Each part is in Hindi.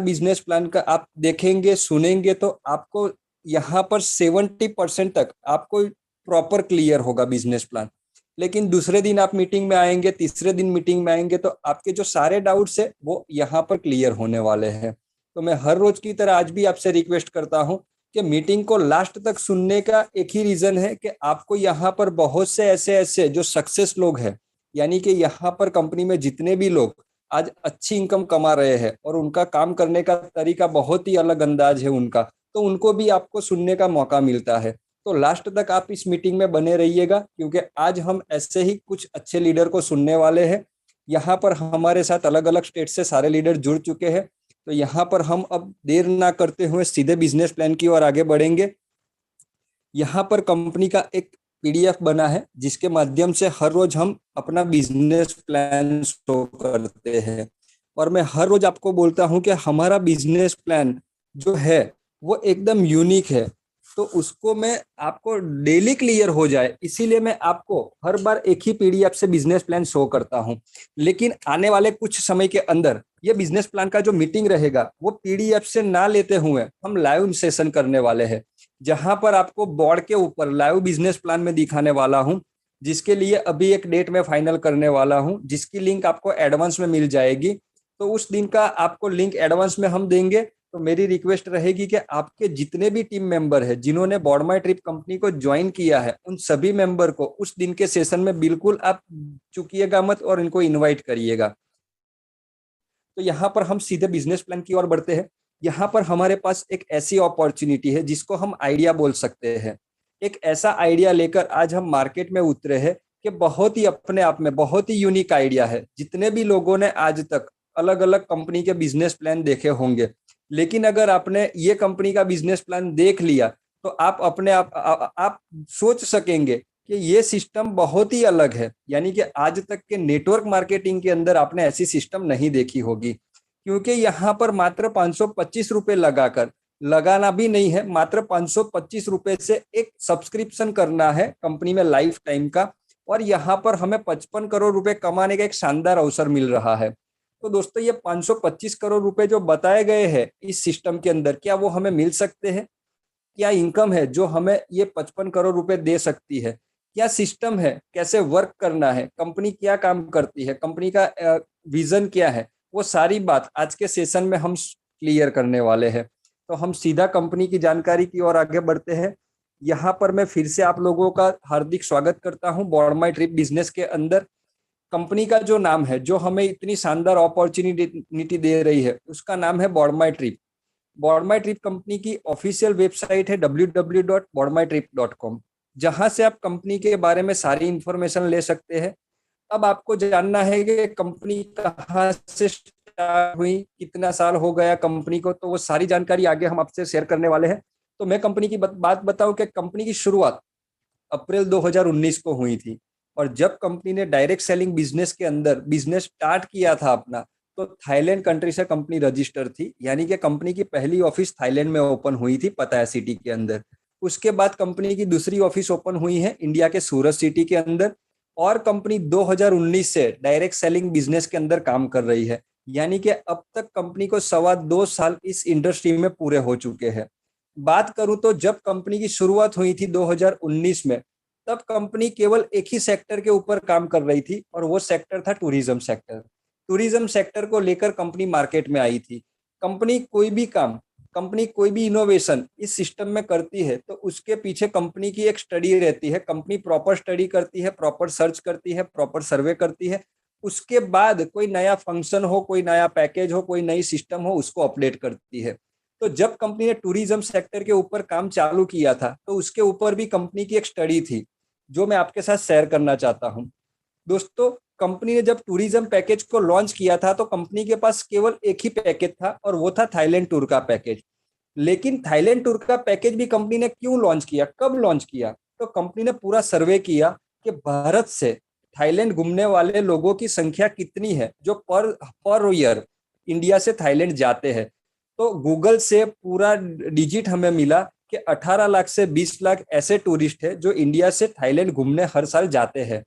बिजनेस प्लान का आप देखेंगे सुनेंगे तो आपको यहाँ पर 70% तक आपको प्रॉपर क्लियर होगा बिजनेस प्लान। लेकिन दूसरे दिन आप मीटिंग में आएंगे, तीसरे दिन मीटिंग में आएंगे तो आपके जो सारे डाउट्स है वो यहाँ पर क्लियर होने वाले हैं। तो मैं हर रोज की तरह आज भी आपसे रिक्वेस्ट करता हूँ कि मीटिंग को लास्ट तक सुनने का एक ही रीजन है कि आपको यहाँ पर बहुत से ऐसे ऐसे जो सक्सेस लोग हैं, यानी कि यहाँ पर कंपनी में जितने भी लोग आज अच्छी इनकम कमा रहे हैं और उनका काम करने का तरीका बहुत ही अलग अंदाज है उनका, तो उनको भी आपको सुनने का मौका मिलता है। तो लास्ट तक आप इस मीटिंग में बने रहिएगा, क्योंकि आज हम ऐसे ही कुछ अच्छे लीडर को सुनने वाले हैं। यहाँ पर हमारे साथ अलग अलग स्टेट से सारे लीडर जुड़ चुके हैं। तो यहाँ पर हम अब देर ना करते हुए सीधे बिजनेस प्लान की ओर आगे बढ़ेंगे। यहाँ पर कंपनी का एक पीडीएफ बना है जिसके माध्यम से हर रोज हम अपना बिजनेस प्लान शो करते हैं। और मैं हर रोज आपको बोलता हूँ कि हमारा बिजनेस प्लान जो है वो एकदम यूनिक है, तो उसको मैं आपको डेली क्लियर हो जाए इसीलिए मैं आपको हर बार एक ही पीडीएफ से बिजनेस प्लान शो करता हूँ। लेकिन आने वाले कुछ समय के अंदर ये बिजनेस प्लान का जो मीटिंग रहेगा वो पीडीएफ से ना लेते हुए हम लाइव सेशन करने वाले हैं, जहां पर आपको बोर्ड के ऊपर लाइव बिजनेस प्लान में दिखाने वाला हूं, जिसके लिए अभी एक डेट में फाइनल करने वाला हूं, जिसकी लिंक आपको एडवांस में मिल जाएगी। तो उस दिन का आपको लिंक एडवांस में हम देंगे। तो मेरी रिक्वेस्ट रहेगी कि आपके जितने भी टीम मेंबर है जिन्होंने बॉडमाई ट्रिप कंपनी को ज्वाइन किया है उन सभी मेंबर को उस दिन के सेशन में बिल्कुल आप चुकिएगा मत और इनको इनवाइट करिएगा। तो यहाँ पर हम सीधे बिजनेस प्लान की ओर बढ़ते हैं। यहाँ पर हमारे पास एक ऐसी अपॉर्चुनिटी है जिसको हम आइडिया बोल सकते हैं। एक ऐसा आइडिया लेकर आज हम मार्केट में उतरे हैं कि बहुत ही अपने आप में बहुत ही यूनिक आइडिया है। जितने भी लोगों ने आज तक अलग अलग कंपनी के बिजनेस प्लान देखे होंगे, लेकिन अगर आपने ये कंपनी का बिजनेस प्लान देख लिया तो आप अपने आप सोच सकेंगे कि ये सिस्टम बहुत ही अलग है। यानी कि आज तक के नेटवर्क मार्केटिंग के अंदर आपने ऐसी सिस्टम नहीं देखी होगी, क्योंकि यहाँ पर मात्र 525 रुपए लगाकर, लगाना भी नहीं है, मात्र 525 रुपए से एक सब्सक्रिप्शन करना है कंपनी में लाइफ टाइम का, और यहाँ पर हमें 55 करोड़ रुपए कमाने का एक शानदार अवसर मिल रहा है। तो दोस्तों ये 525 करोड़ रुपए जो बताए गए हैं इस सिस्टम के अंदर, क्या वो हमें मिल सकते हैं? क्या इनकम है जो हमें ये 55 करोड़ रुपए दे सकती है? क्या सिस्टम है, कैसे वर्क करना है, कंपनी क्या काम करती है, कंपनी का विजन क्या है, वो सारी बात आज के सेशन में हम क्लियर करने वाले हैं। तो हम सीधा कंपनी की जानकारी की ओर आगे बढ़ते हैं। यहाँ पर मैं फिर से आप लोगों का हार्दिक स्वागत करता हूँ बॉडमाई ट्रिप बिजनेस के अंदर। कंपनी का जो नाम है, जो हमें इतनी शानदार अपॉर्चुनिटी दे रही है, उसका नाम है बॉडमाई ट्रिप। बॉडमाई ट्रिप कंपनी की ऑफिशियल वेबसाइट है www.boardmytrip.com, जहां से आप कंपनी के बारे में सारी इंफॉर्मेशन ले सकते हैं। अब आपको जानना है कि कंपनी कहाँ से स्टार्ट हुई, कितना साल हो गया कंपनी को, तो वो सारी जानकारी आगे हम आपसे शेयर करने वाले हैं। तो मैं कंपनी की बात बताऊं कि कंपनी की शुरुआत अप्रैल 2019 को हुई थी, और जब कंपनी ने डायरेक्ट सेलिंग बिजनेस के अंदर बिजनेस स्टार्ट किया था अपना, तो थाईलैंड कंट्री से कंपनी रजिस्टर थी। यानी कि कंपनी की पहली ऑफिस थाईलैंड में ओपन हुई थी, पताया सिटी के अंदर। उसके बाद कंपनी की दूसरी ऑफिस ओपन हुई है इंडिया के सूरत सिटी के अंदर, और कंपनी 2019 से डायरेक्ट सेलिंग बिजनेस के अंदर काम कर रही है। यानी कि अब तक कंपनी को 2.25 साल इस इंडस्ट्री में पूरे हो चुके हैं। बात करूं तो जब कंपनी की शुरुआत हुई थी 2019 में, तब कंपनी केवल एक ही सेक्टर के ऊपर काम कर रही थी, और वो सेक्टर था टूरिज्म सेक्टर। टूरिज्म सेक्टर को लेकर कंपनी मार्केट में आई थी। कंपनी कोई भी काम, कंपनी कोई भी इनोवेशन इस सिस्टम में करती है तो उसके पीछे कंपनी की एक स्टडी रहती है। कंपनी प्रॉपर स्टडी करती है, प्रॉपर सर्च करती है, प्रॉपर सर्वे करती है। उसके बाद कोई नया फंक्शन हो, कोई नया पैकेज हो, कोई नई सिस्टम हो, उसको अपडेट करती है। तो जब कंपनी ने टूरिज्म सेक्टर के ऊपर काम चालू किया था तो उसके ऊपर भी कंपनी की एक स्टडी थी, जो मैं आपके साथ शेयर करना चाहता हूं। दोस्तों, कंपनी ने जब टूरिज्म पैकेज को लॉन्च किया था तो कंपनी के पास केवल एक ही पैकेज था, और वो था थाईलैंड टूर का पैकेज। लेकिन थाईलैंड टूर का पैकेज भी कंपनी ने क्यों लॉन्च किया, कब लॉन्च किया? तो कंपनी ने पूरा सर्वे किया कि भारत से थाईलैंड घूमने वाले लोगों की संख्या कितनी है जो पर ईयर इंडिया से थाईलैंड जाते हैं। तो गूगल से पूरा डिजिट हमें मिला कि 18 लाख से 20 लाख ऐसे टूरिस्ट है जो इंडिया से थाईलैंड घूमने हर साल जाते हैं।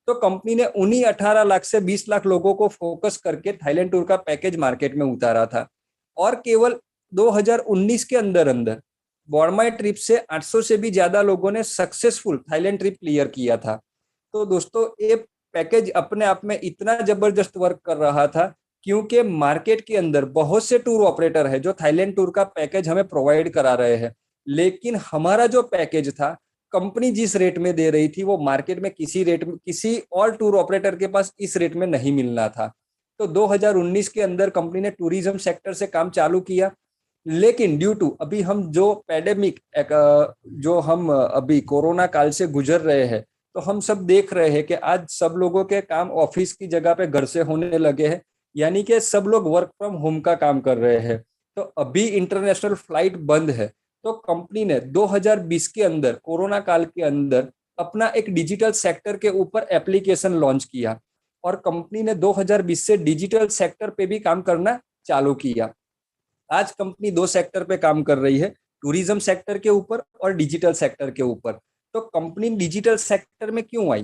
तो कंपनी ने उन्हीं 18 लाख से 20 लाख लोगों को फोकस करके थाईलैंड टूर का पैकेज मार्केट में उतारा था। और केवल 2019 के अंदर अंदर बॉर्माई ट्रिप से 800 से भी ज्यादा लोगों ने सक्सेसफुल थाईलैंड ट्रिप क्लियर किया था। तो दोस्तों ये पैकेज अपने आप में इतना जबरदस्त वर्क कर रहा था, क्योंकि मार्केट के अंदर बहुत से टूर ऑपरेटर है जो थाईलैंड टूर का पैकेज हमें प्रोवाइड करा रहे हैं, लेकिन हमारा जो पैकेज था, कंपनी जिस रेट में दे रही थी वो मार्केट में किसी रेट में किसी और टूर ऑपरेटर के पास इस रेट में नहीं मिलना था। तो 2019 के अंदर कंपनी ने टूरिज्म सेक्टर से काम चालू किया, लेकिन ड्यू टू अभी हम जो पैंडेमिक जो हम अभी कोरोना काल से गुजर रहे हैं, तो हम सब देख रहे हैं कि आज सब लोगों के काम ऑफिस की जगह पे घर से होने लगे हैं, यानी कि सब लोग वर्क फ्रॉम होम का काम कर रहे हैं। तो अभी इंटरनेशनल फ्लाइट बंद है, तो कंपनी ने 2020 के अंदर कोरोना काल के अंदर अपना एक डिजिटल सेक्टर के ऊपर एप्लीकेशन लॉन्च किया, और कंपनी ने 2020 से डिजिटल सेक्टर पे भी काम करना चालू किया। आज कंपनी दो सेक्टर पे काम कर रही है, टूरिज्म सेक्टर के ऊपर और डिजिटल सेक्टर के ऊपर। तो कंपनी डिजिटल सेक्टर में क्यों आई?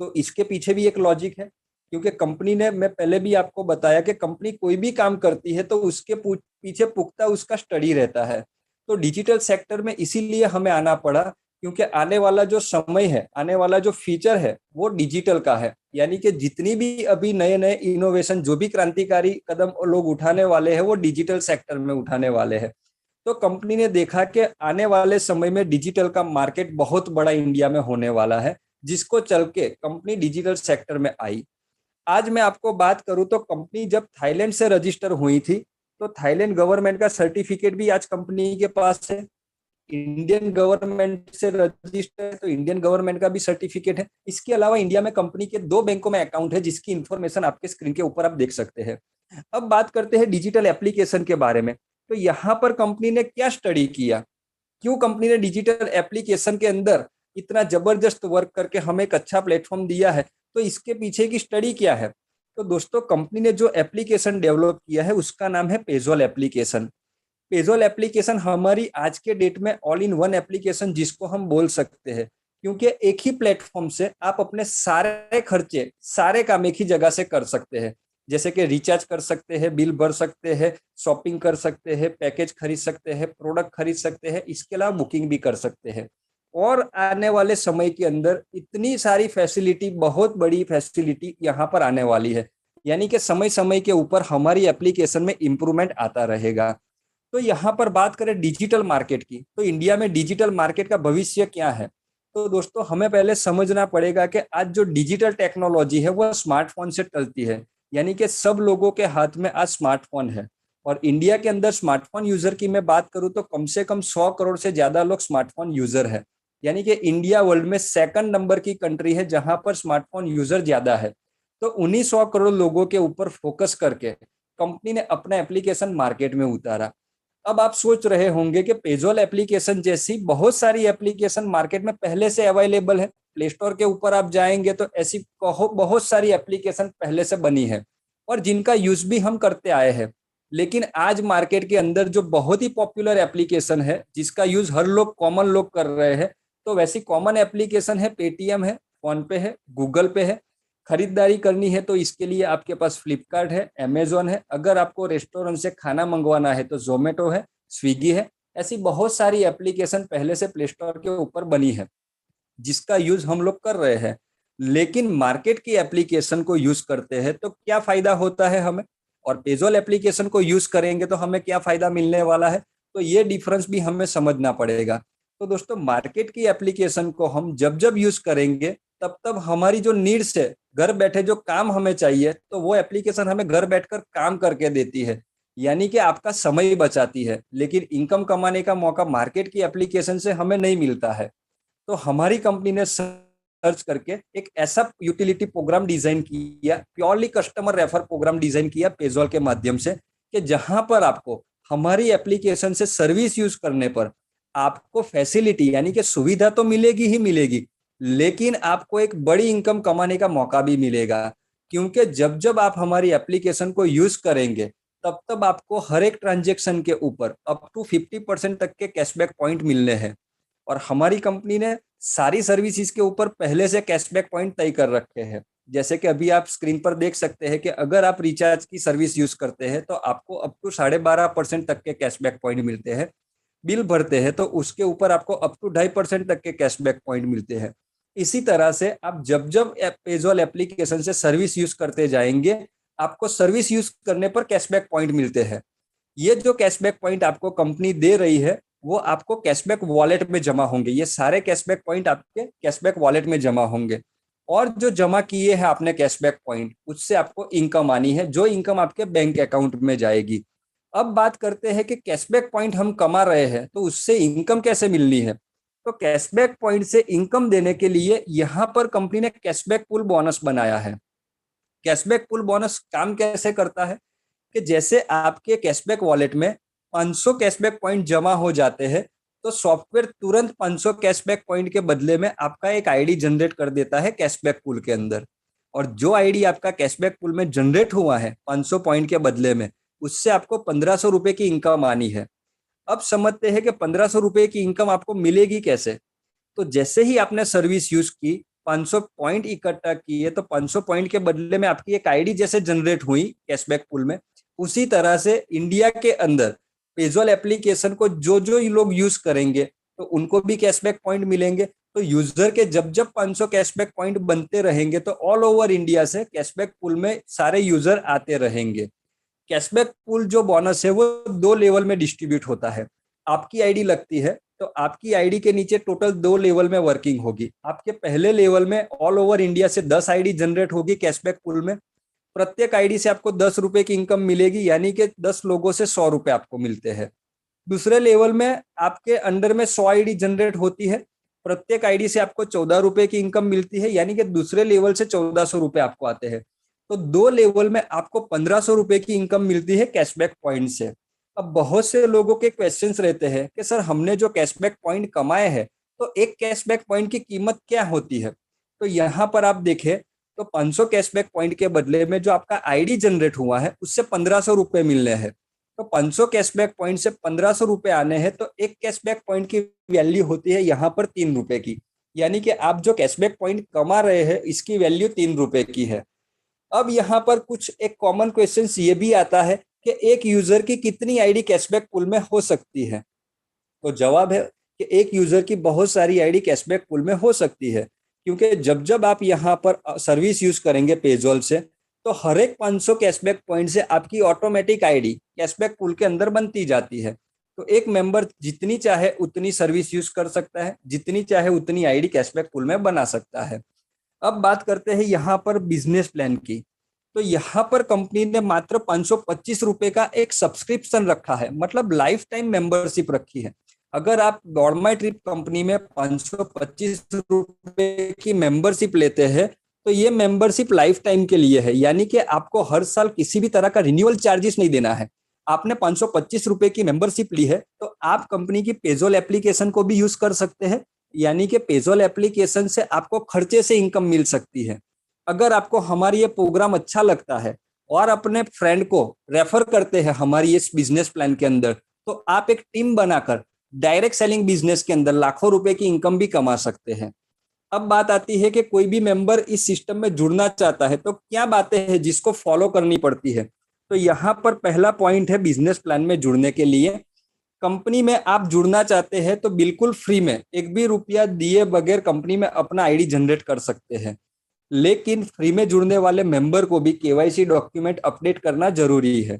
तो इसके पीछे भी एक लॉजिक है, क्योंकि कंपनी ने, मैं पहले भी आपको बताया कि कंपनी कोई भी काम करती है तो उसके पीछे पुख्ता उसका स्टडी रहता है। तो डिजिटल सेक्टर में इसीलिए हमें आना पड़ा, क्योंकि आने वाला जो समय है, आने वाला जो फ्यूचर है वो डिजिटल का है। यानी कि जितनी भी अभी नए नए इनोवेशन, जो भी क्रांतिकारी कदम लोग उठाने वाले हैं वो डिजिटल सेक्टर में उठाने वाले हैं। तो कंपनी ने देखा कि आने वाले समय में डिजिटल का मार्केट बहुत बड़ा इंडिया में होने वाला है, जिसको चल के कंपनी डिजिटल सेक्टर में आई। आज मैं आपको बात करूं तो कंपनी जब थाईलैंड से रजिस्टर हुई थी, तो थाईलैंड गवर्नमेंट का सर्टिफिकेट भी आज कंपनी के पास है। इंडियन गवर्नमेंट से रजिस्टर है तो इंडियन गवर्नमेंट का भी सर्टिफिकेट है। इसके अलावा इंडिया में कंपनी के 2 बैंकों में अकाउंट है, जिसकी इंफॉर्मेशन आपके स्क्रीन के ऊपर आप देख सकते हैं। अब बात करते हैं डिजिटल एप्लीकेशन के बारे में। तो यहाँ पर कंपनी ने क्या स्टडी किया, क्यों कंपनी ने डिजिटल एप्लीकेशन के अंदर इतना जबरदस्त वर्क करके हमें एक अच्छा प्लेटफॉर्म दिया है, तो इसके पीछे की स्टडी क्या है? तो दोस्तों, कंपनी ने जो एप्लीकेशन डेवलप किया है उसका नाम है पेजोल एप्लीकेशन। पेजोल एप्लीकेशन हमारी आज के डेट में ऑल इन वन एप्लीकेशन जिसको हम बोल सकते हैं, क्योंकि एक ही प्लेटफॉर्म से आप अपने सारे खर्चे, सारे काम एक ही जगह से कर सकते हैं। जैसे कि रिचार्ज कर सकते हैं, बिल भर सकते हैं, शॉपिंग कर सकते हैं, पैकेज खरीद सकते हैं, प्रोडक्ट खरीद सकते हैं, इसके अलावा बुकिंग भी कर सकते हैं। और आने वाले समय के अंदर इतनी सारी फैसिलिटी, बहुत बड़ी फैसिलिटी यहाँ पर आने वाली है, यानी कि समय समय के ऊपर हमारी एप्लीकेशन में इंप्रूवमेंट आता रहेगा। तो यहाँ पर बात करें डिजिटल मार्केट की, तो इंडिया में डिजिटल मार्केट का भविष्य क्या है? तो दोस्तों, हमें पहले समझना पड़ेगा कि आज जो डिजिटल टेक्नोलॉजी है वो स्मार्टफोन से चलती है, यानी कि सब लोगों के हाथ में आज स्मार्टफोन है। और इंडिया के अंदर स्मार्टफोन यूजर की मैं बात करूं तो कम से कम 100 करोड़ से ज्यादा लोग स्मार्टफोन यूजर है, यानी कि इंडिया वर्ल्ड में सेकंड नंबर की कंट्री है जहां पर स्मार्टफोन यूजर ज्यादा है। तो उन्हीं 100 करोड़ लोगों के ऊपर फोकस करके कंपनी ने अपना एप्लीकेशन मार्केट में उतारा। अब आप सोच रहे होंगे कि पेजोल एप्लीकेशन जैसी बहुत सारी एप्लीकेशन मार्केट में पहले से अवेलेबल है। प्ले स्टोर के ऊपर आप जाएंगे तो ऐसी बहुत सारी एप्लीकेशन पहले से बनी है और जिनका यूज भी हम करते आए हैं। लेकिन आज मार्केट के अंदर जो बहुत ही पॉपुलर एप्लीकेशन है, जिसका यूज हर लोग, कॉमन लोग कर रहे हैं, तो वैसी कॉमन एप्लीकेशन है पेटीएम है, फोन पे है, गूगल पे है। खरीदारी करनी है तो इसके लिए आपके पास फ्लिपकार्ट है, अमेजोन है। अगर आपको रेस्टोरेंट से खाना मंगवाना है तो जोमेटो है, स्विगी है। ऐसी बहुत सारी एप्लीकेशन पहले से प्ले स्टोर के ऊपर बनी है जिसका यूज हम लोग कर रहे हैं। लेकिन मार्केट की एप्लीकेशन को यूज करते हैं तो क्या फायदा होता है हमें, और पेजोल एप्लीकेशन को यूज करेंगे तो हमें क्या फायदा मिलने वाला है, तो ये डिफरेंस भी हमें समझना पड़ेगा। तो दोस्तों, मार्केट की एप्लीकेशन को हम जब जब यूज करेंगे तब तब हमारी जो नीड्स है, घर बैठे जो काम हमें चाहिए, तो वो एप्लीकेशन हमें घर बैठकर काम करके देती है, यानी कि आपका समय बचाती है। लेकिन इनकम कमाने का मौका मार्केट की एप्लीकेशन से हमें नहीं मिलता है। तो हमारी कंपनी ने सर्च करके एक ऐसा यूटिलिटी प्रोग्राम डिजाइन किया, purely customer refer program design किया पेजोल के माध्यम से, कि जहां पर आपको हमारी एप्लीकेशन से सर्विस यूज करने पर आपको फैसिलिटी, यानी कि सुविधा तो मिलेगी ही मिलेगी, लेकिन आपको एक बड़ी इनकम कमाने का मौका भी मिलेगा। क्योंकि जब जब आप हमारी एप्लीकेशन को यूज करेंगे तब तब आपको हर एक ट्रांजेक्शन के ऊपर अप टू 50% तक के कैशबैक पॉइंट मिलने हैं। और हमारी कंपनी ने सारी सर्विसेज के ऊपर पहले से कैशबैक पॉइंट तय कर रखे हैं। जैसे कि अभी आप स्क्रीन पर देख सकते हैं कि अगर आप रिचार्ज की सर्विस यूज करते हैं तो आपको अप टू 12.5% तक के कैशबैक पॉइंट मिलते हैं। बिल भरते हैं तो उसके ऊपर आपको अप टू 2.5% तक के कैशबैक पॉइंट मिलते हैं। इसी तरह से आप जब जब पेजॉल एप्लीकेशन से सर्विस यूज करते जाएंगे, आपको सर्विस यूज करने पर कैशबैक पॉइंट मिलते हैं। ये जो कैशबैक पॉइंट आपको कंपनी दे रही है वो आपको कैशबैक वॉलेट में जमा होंगे। ये सारे कैशबैक पॉइंट आपके कैशबैक वॉलेट में जमा होंगे, और जो जमा किए हैं आपने कैशबैक पॉइंट, उससे आपको इनकम आनी है, जो इनकम आपके बैंक अकाउंट में जाएगी। अब बात करते हैं कि कैशबैक पॉइंट हम कमा रहे हैं तो उससे इनकम कैसे मिलनी है। तो कैशबैक पॉइंट से इनकम देने के लिए यहाँ पर कंपनी ने कैशबैक पुल बोनस बनाया है। कैशबैक पुल बोनस काम कैसे करता है कि जैसे आपके कैशबैक वॉलेट में 500 कैशबैक पॉइंट जमा हो जाते हैं तो सॉफ्टवेयर तुरंत 500 कैशबैक पॉइंट के बदले में आपका एक आईडी जनरेट कर देता है कैशबैक पुल के अंदर। और जो आईडी आपका कैशबैक पुल में जनरेट हुआ है 500 पॉइंट के बदले में, उससे आपको 1500 रुपए की इनकम आनी है। अब समझते हैं कि 1500 रुपए की इनकम आपको मिलेगी कैसे। तो जैसे ही आपने सर्विस यूज की, 500 पॉइंट इकट्ठा किए, तो 500 पॉइंट के बदले में आपकी एक आईडी जैसे जनरेट हुई कैशबैक पुल में, उसी तरह से इंडिया के अंदर पेजॉल एप्लीकेशन को जो जो लोग यूज करेंगे तो उनको भी कैशबैक पॉइंट मिलेंगे। तो यूजर के जब जब 500 कैशबैक पॉइंट बनते रहेंगे तो ऑल ओवर इंडिया से कैशबैक पुल में सारे यूजर आते रहेंगे। कैशबैक पूल जो बोनस है वो 2 लेवल में डिस्ट्रीब्यूट होता है। आपकी आईडी लगती है तो आपकी आईडी के नीचे टोटल 2 लेवल में वर्किंग होगी। आपके पहले लेवल में ऑल ओवर इंडिया से 10 आईडी जनरेट होगी कैशबैक पूल में। प्रत्येक आईडी से आपको 10 रुपए की इनकम मिलेगी, यानी कि 10 लोगों से 100 रुपए आपको मिलते हैं। दूसरे लेवल में आपके अंडर में 100 आईडी जनरेट होती है। प्रत्येक आईडी से आपको 14 रुपए की इनकम मिलती है, यानी कि दूसरे लेवल से 1400 रुपए आपको आते हैं। तो 2 लेवल में आपको 1500 रुपए की इनकम मिलती है कैशबैक पॉइंट से। अब बहुत से लोगों के क्वेश्चंस रहते हैं कि सर हमने जो कैशबैक पॉइंट कमाए हैं तो एक कैशबैक पॉइंट की कीमत क्या होती है। तो यहाँ पर आप देखें तो 500 कैशबैक पॉइंट के बदले में जो आपका आईडी जनरेट हुआ है उससे 1500 रुपए मिलने हैं। तो 500 कैशबैक पॉइंट से 1500 रुपए आने हैं तो एक कैशबैक पॉइंट की वैल्यू होती है यहाँ पर 3 रुपए की, यानी कि आप जो कैशबैक पॉइंट कमा रहे हैं इसकी वैल्यू 3 रुपए की है। अब यहाँ पर कुछ एक कॉमन क्वेश्चन ये भी आता है कि एक यूजर की कितनी आईडी कैशबैक पुल में हो सकती है। तो जवाब है कि एक यूजर की बहुत सारी आईडी कैशबैक पुल में हो सकती है, क्योंकि जब जब आप यहाँ पर सर्विस यूज करेंगे पेजॉल से तो हर एक 500 कैशबैक पॉइंट से आपकी ऑटोमेटिक आईडी कैशबैक पुल के अंदर बनती जाती है। तो एक मेंबर जितनी चाहे उतनी सर्विस यूज कर सकता है, जितनी चाहे उतनी आईडी कैशबैक पुल में बना सकता है। अब बात करते हैं यहाँ पर बिजनेस प्लान की। तो यहाँ पर कंपनी ने मात्र 525 रुपए का एक सब्सक्रिप्शन रखा है, मतलब लाइफ टाइम मेंबरशिप रखी है। अगर आप दौड़ माई ट्रिप कंपनी में 525 रुपए की मेंबरशिप लेते हैं तो ये मेंबरशिप लाइफ टाइम के लिए है, यानी कि आपको हर साल किसी भी तरह का रिन्यूअल चार्जेस नहीं देना है। आपने 525 रुपए की मेंबरशिप ली है तो आप कंपनी की पेजॉल एप्लीकेशन को भी यूज कर सकते हैं, यानी कि पेजॉल एप्लीकेशन से आपको खर्चे से इनकम मिल सकती है। अगर आपको हमारी ये प्रोग्राम अच्छा लगता है और अपने फ्रेंड को रेफर करते हैं हमारी इस बिजनेस प्लान के अंदर, तो आप एक टीम बनाकर डायरेक्ट सेलिंग बिजनेस के अंदर लाखों रुपए की इनकम भी कमा सकते हैं। अब बात आती है कि कोई भी मेंबर इस सिस्टम में जुड़ना चाहता है तो क्या बातें हैं जिसको फॉलो करनी पड़ती है। तो यहाँ पर पहला पॉइंट है बिजनेस प्लान में जुड़ने के लिए। कंपनी में आप जुड़ना चाहते हैं तो बिल्कुल फ्री में एक भी रुपया दिए बगैर कंपनी में अपना आईडी जनरेट कर सकते हैं। लेकिन फ्री में जुड़ने वाले मेंबर को भी केवाईसी डॉक्यूमेंट अपडेट करना जरूरी है।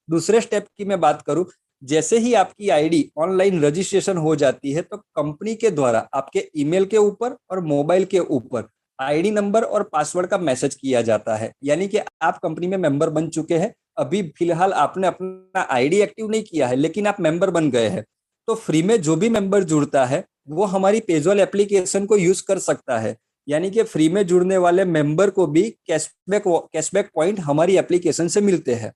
दूसरे स्टेप की मैं बात करूं, जैसे ही आपकी आईडी ऑनलाइन रजिस्ट्रेशन हो जाती है तो कंपनी के द्वारा आपके ईमेल के ऊपर और मोबाइल के ऊपर आईडी नंबर और पासवर्ड का मैसेज किया जाता है, यानी कि आप कंपनी में मेंबर बन चुके हैं। अभी फिलहाल आपने अपना आईडी एक्टिव नहीं किया है लेकिन आप मेंबर बन गए हैं। तो फ्री में जो भी मेंबर जुड़ता है वो हमारी पेजॉल एप्लीकेशन को यूज कर सकता है, यानी कि फ्री में जुड़ने वाले मेंबर को भी कैशबैक पॉइंट हमारी एप्लीकेशन से मिलते हैं।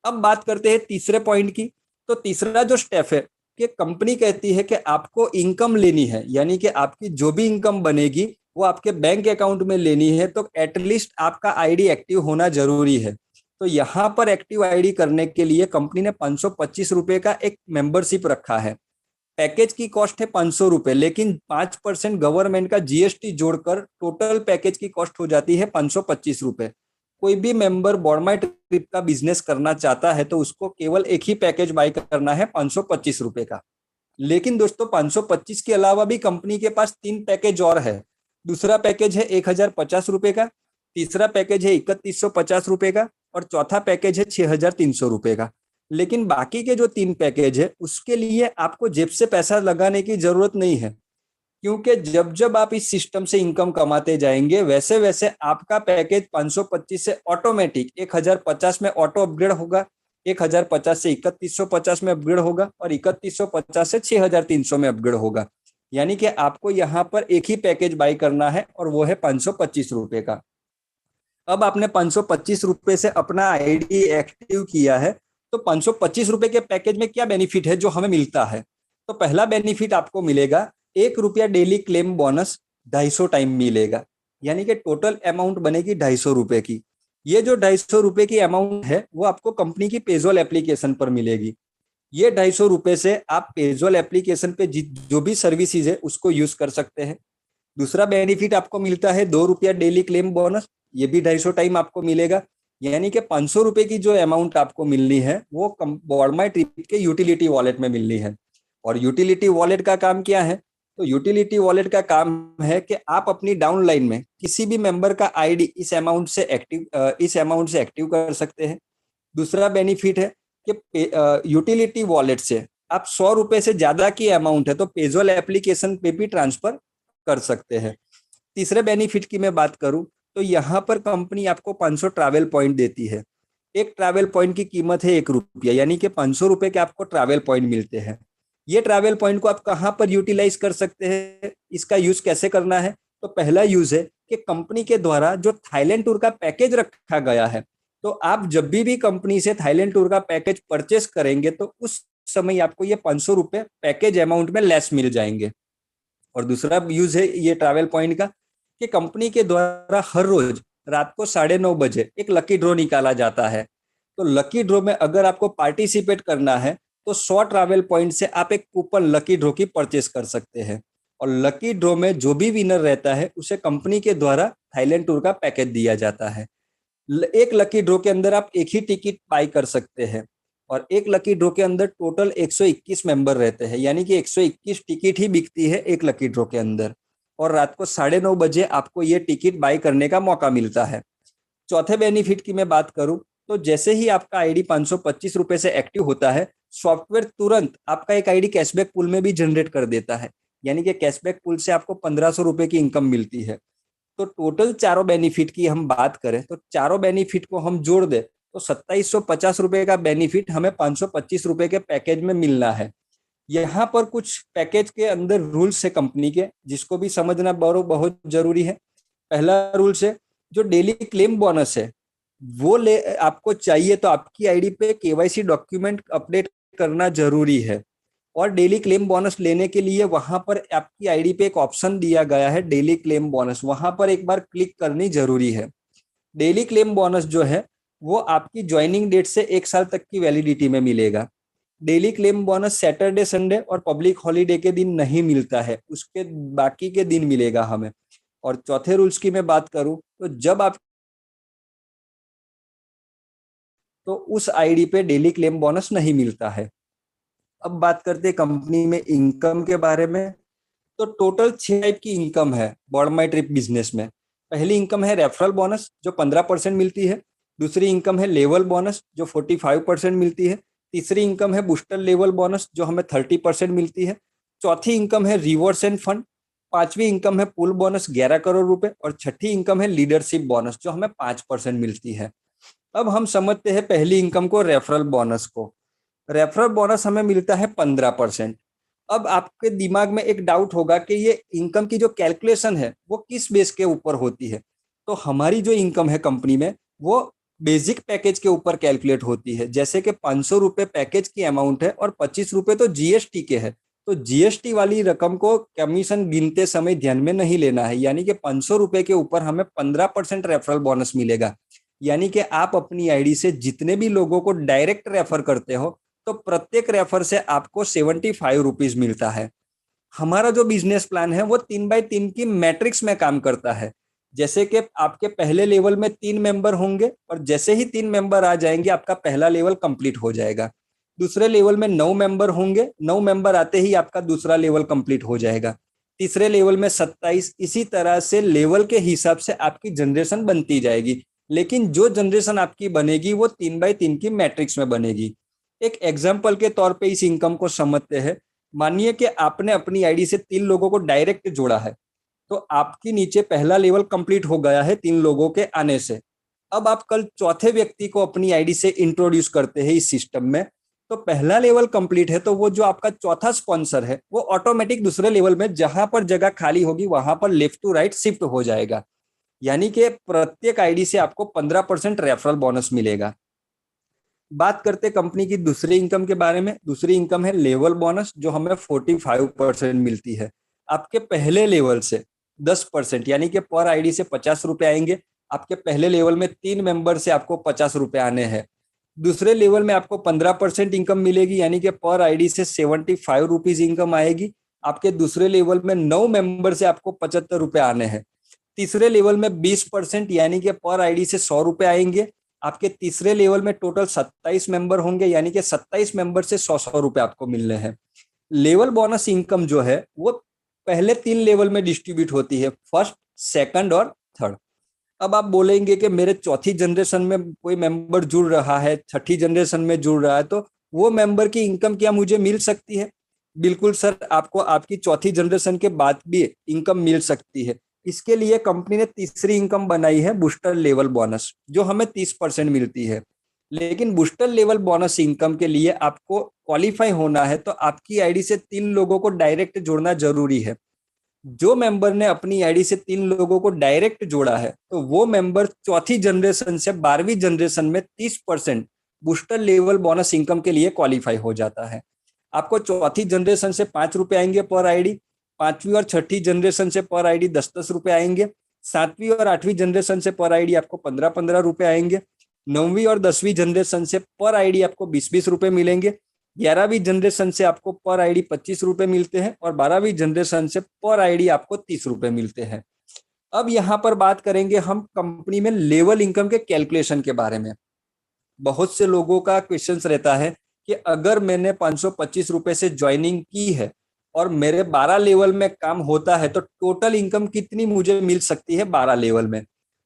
अब बात करते हैं तीसरे पॉइंट की। तो तीसरा जो स्टेप है कि कंपनी कहती है कि आपको इनकम लेनी है, यानी कि आपकी जो भी इनकम बनेगी वो आपके बैंक अकाउंट में लेनी है, तो एटलीस्ट आपका आईडी एक्टिव होना जरूरी है। तो यहाँ पर एक्टिव आईडी करने के लिए कंपनी ने 525 रुपए का एक मेंबरशिप रखा है। पैकेज की कॉस्ट है 500 रुपए, लेकिन 5% गवर्नमेंट का जीएसटी जोड़कर टोटल पैकेज की कॉस्ट हो जाती है 525 रुपए। कोई भी मेंबर बॉर्डमाई ट्रिप का बिजनेस करना चाहता है तो उसको केवल एक ही पैकेज बाय करना है 525 रुपए का। लेकिन दोस्तों 525 के अलावा भी कंपनी के पास 3 पैकेज और है। दूसरा पैकेज है 1050 रुपए का, तीसरा पैकेज है 3150 रुपए का, और चौथा पैकेज है 6300 रुपए का। लेकिन बाकी के जो 3 पैकेज है उसके लिए आपको जेब से पैसा लगाने की जरूरत नहीं है, क्योंकि जब जब आप इस सिस्टम से इनकम कमाते जाएंगे वैसे वैसे आपका पैकेज 525 से ऑटोमेटिक 1050 में ऑटो अपग्रेड होगा, 1050 से 3150 में अपग्रेड होगा, और 3150 से 6300 में अपग्रेड होगा। यानी कि आपको यहाँ पर एक ही पैकेज बाय करना है और वो है 525 रुपए का। अब आपने 525 रुपए से अपना आईडी एक्टिव किया है, तो 525 रुपए के पैकेज में क्या बेनिफिट है जो हमें मिलता है? तो पहला बेनिफिट आपको मिलेगा, 1 रुपया डेली क्लेम बोनस 250 टाइम मिलेगा, यानी कि टोटल अमाउंट बनेगी 250 रुपए की। ये जो 250 रुपए की अमाउंट है वो आपको कंपनी की पेजोल एप्लीकेशन पर मिलेगी। ये 250 रुपए से आप पेजोल एप्लीकेशन पे जो भी सर्विसेज है उसको यूज कर सकते हैं। दूसरा बेनिफिट आपको मिलता है 2 रुपया डेली क्लेम बोनस, ये भी 250 टाइम आपको मिलेगा। यानी कि 500 रुपए की जो अमाउंट आपको मिलनी है वो बॉर्डमाई ट्रिप के यूटिलिटी वॉलेट में मिलनी है। और यूटिलिटी वॉलेट का काम क्या है? तो यूटिलिटी वॉलेट का काम है कि आप अपनी डाउनलाइन में किसी भी मेंबर का आईडी इस अमाउंट से एक्टिव कर सकते हैं। दूसरा बेनिफिट है कि यूटिलिटी वॉलेट से आप 100 रुपए से ज्यादा की अमाउंट है तो पेजोल एप्लीकेशन पे भी ट्रांसफर कर सकते हैं। तीसरे बेनिफिट की मैं बात करूं तो यहाँ पर कंपनी आपको 500 ट्रैवल पॉइंट देती है। एक ट्रैवल पॉइंट की कीमत है 1 रुपया, यानी कि 500 रुपए के आपको ट्रैवल पॉइंट मिलते हैं। ये ट्रैवल पॉइंट को आप कहाँ पर यूटिलाइज कर सकते हैं, इसका यूज कैसे करना है? तो पहला यूज है कि कंपनी के द्वारा जो थाईलैंड टूर का पैकेज रखा गया है, तो आप जब भी कंपनी से थाईलैंड टूर का पैकेज परचेस करेंगे तो उस समय आपको ये 500 रुपए पैकेज अमाउंट में लेस मिल जाएंगे। और दूसरा यूज है ये ट्रैवल पॉइंट का कि कंपनी के द्वारा हर रोज रात को 9:30 बजे एक लकी ड्रॉ निकाला जाता है। तो लकी ड्रॉ में अगर आपको पार्टिसिपेट करना है तो 100 ट्रैवल पॉइंट से आप एक कूपन लकी ड्रॉ की परचेस कर सकते हैं। और लकी ड्रॉ में जो भी विनर रहता है उसे कंपनी के द्वारा थाईलैंड टूर का पैकेज दिया जाता है। एक लकी ड्रॉ के अंदर आप एक ही टिकट बाय कर सकते हैं, और एक लकी ड्रॉ के अंदर टोटल 121 मेंबर रहते हैं, यानी कि 121 टिकट ही बिकती है एक लकी ड्रॉ के अंदर। और रात को 9:30 बजे आपको ये टिकट बाय करने का मौका मिलता है। चौथे बेनिफिट की मैं बात करूं तो जैसे ही आपका आईडी 525 रुपए से एक्टिव होता है, सॉफ्टवेयर तुरंत आपका एक आईडी कैशबैक पूल में भी जनरेट कर देता है, यानी कि कैशबैक पूल से आपको 1500 रुपए की इनकम मिलती है। तो टोटल चारों बेनिफिट की हम बात करें तो चारों बेनिफिट को हम जोड़ दे तो 2750 रुपए का बेनिफिट हमें 525 रुपए के पैकेज में मिलना है। यहाँ पर कुछ पैकेज के अंदर रूल्स है कंपनी के, जिसको भी समझना बहुत जरूरी है। पहला रूल्स है, जो डेली क्लेम बोनस है वो ले आपको चाहिए तो आपकी आईडी पे केवाईसी डॉक्यूमेंट अपडेट करना जरूरी है। और डेली क्लेम बोनस लेने के लिए वहां पर आपकी आईडी पे एक ऑप्शन दिया गया है डेली क्लेम बोनस, वहां पर एक बार क्लिक करनी जरूरी है। डेली क्लेम बोनस जो है वो आपकी ज्वाइनिंग डेट से 1 साल तक की वैलिडिटी में मिलेगा। Daily claim bonus Saturday Sunday और पब्लिक हॉलीडे के दिन नहीं मिलता है, उसके बाकी के दिन मिलेगा हमें। और चौथे रूल्स की मैं बात करूं तो जब आप तो उस आईडी पे डेली क्लेम बोनस नहीं मिलता है। अब बात करते हैं कंपनी में इनकम के बारे में। तो टोटल 6 टाइप की इनकम है बॉर्डमाई ट्रिप बिजनेस में। पहली इनकम है रेफरल बोनस जो 15% मिलती है। दूसरी इनकम है लेवल बोनस जो 45% मिलती है। तीसरी इनकम है बूस्टर लेवल बोनस जो हमें 30% मिलती है। चौथी इनकम है रिवॉर्ड्स एंड फंड। पांचवी इनकम है पुल बोनस 11 करोड़ रुपए। और छठी इनकम है लीडरशिप बोनस जो हमें 5% मिलती है। अब हम समझते हैं पहली इनकम को, रेफरल बोनस को। रेफरल बोनस हमें मिलता है 15%। अब आपके दिमाग में एक डाउट होगा कि ये इनकम की जो कैलकुलेशन है वो किस बेस के ऊपर होती है। तो हमारी जो इनकम है कंपनी में वो बेसिक पैकेज के ऊपर कैलकुलेट होती है। जैसे कि 500 रुपए पैकेज की अमाउंट है और 25 रुपए तो जीएसटी के है, तो जीएसटी वाली रकम को कमीशन गिनते समय ध्यान में नहीं लेना है। यानी कि 500 रुपए के ऊपर हमें 15% रेफरल बोनस मिलेगा। यानी कि आप अपनी आईडी से जितने भी लोगों को डायरेक्ट रेफर करते हो तो प्रत्येक रेफर से आपको 75 रुपीज मिलता है। हमारा जो बिजनेस प्लान है वो 3x3 की मैट्रिक्स में काम करता है। जैसे कि आपके पहले लेवल में 3 मेंबर होंगे और जैसे ही 3 मेंबर आ जाएंगे आपका पहला लेवल कंप्लीट हो जाएगा। दूसरे लेवल में 9 मेंबर होंगे, 9 मेंबर आते ही आपका दूसरा लेवल कंप्लीट हो जाएगा। तीसरे लेवल में 27, इसी तरह से लेवल के हिसाब से आपकी जनरेशन बनती जाएगी। लेकिन जो जनरेशन आपकी बनेगी वो 3x3 की मैट्रिक्स में बनेगी। एक एग्जाम्पल के तौर पे इस इनकम को समझते हैं। मानिए कि आपने अपनी आईडी से 3 लोगों को डायरेक्ट जोड़ा है, तो आपकी नीचे पहला लेवल कंप्लीट हो गया है 3 लोगों के आने से। अब आप कल चौथे व्यक्ति को अपनी आईडी से इंट्रोड्यूस करते हैं इस सिस्टम में, तो पहला लेवल कंप्लीट है तो वो जो आपका चौथा स्पॉन्सर है वो ऑटोमेटिक दूसरे लेवल में जहां पर जगह खाली होगी वहां पर लेफ्ट टू राइट शिफ्ट हो जाएगा। यानी कि प्रत्येक आईडी से आपको 15% रेफरल बोनस मिलेगा। बात करते कंपनी की दूसरी इनकम के बारे में। दूसरी इनकम है लेवल बोनस, जो हमें 45% मिलती है। आपके पहले लेवल से 10% यानी कि पर आईडी से 50 रुपए आएंगे। आपके पहले लेवल में 3 मेंबर से आपको 50 रुपए आने हैं। दूसरे लेवल में आपको 15% इनकम मिलेगी, यानी कि पर आईडी से 75 रुपीज इनकम आएगी। आपके दूसरे लेवल में 9 मेंबर से आपको 75 रुपए आने हैं। तीसरे लेवल में 20% यानी कि पर आईडी से 100 रुपए आएंगे। आपके तीसरे लेवल में टोटल 27 मेंबर होंगे, यानी कि 27 मेंबर से 100-100 रुपए आपको मिलने हैं। लेवल बोनस इनकम जो है वो पहले 3 लेवल में डिस्ट्रीब्यूट होती है, फर्स्ट, सेकंड और थर्ड। अब आप बोलेंगे कि मेरे चौथी जनरेशन में कोई मेंबर जुड़ रहा है, छठी जनरेशन में जुड़ रहा है, तो वो मेंबर की इनकम क्या मुझे मिल सकती है? बिल्कुल सर, आपको आपकी चौथी जनरेशन के बाद भी इनकम मिल सकती है। इसके लिए कंपनी ने तीसरी इनकम बनाई है बूस्टर लेवल बोनस, जो हमें 30% मिलती है। लेकिन बूस्टर लेवल बोनस इनकम के लिए आपको क्वालिफाई होना है, तो आपकी आईडी से 3 लोगों को डायरेक्ट जोड़ना जरूरी है। जो मेंबर ने अपनी आईडी से 3 लोगों को डायरेक्ट जोड़ा है तो वो मेंबर चौथी जनरेशन से 12वीं जनरेशन में 30% बूस्टर लेवल बोनस इनकम के लिए क्वालिफाई हो जाता है। आपको चौथी जनरेशन से 5 रुपए आएंगे पर आईडी। पांचवी और छठी जनरेशन से पर आईडी 10-10 रुपए आएंगे। सातवीं और आठवीं जनरेशन से पर आईडी आपको 15-15 रुपए आएंगे। नौवीं और 10वीं जनरेशन से पर आईडी आपको 20-20 रुपए मिलेंगे। 11वीं जनरेशन से आपको पर आईडी 25 रुपए मिलते हैं और 12वीं जनरेशन से पर आईडी आपको 30 रुपए मिलते हैं। अब यहाँ पर बात करेंगे हम कंपनी में लेवल इनकम के कैलकुलेशन के बारे में। बहुत से लोगों का क्वेश्चन रहता है कि अगर मैंने 525 रुपए से ज्वाइनिंग की है और मेरे 12 लेवल में काम होता है तो टोटल इनकम कितनी मुझे मिल सकती है 12 लेवल में?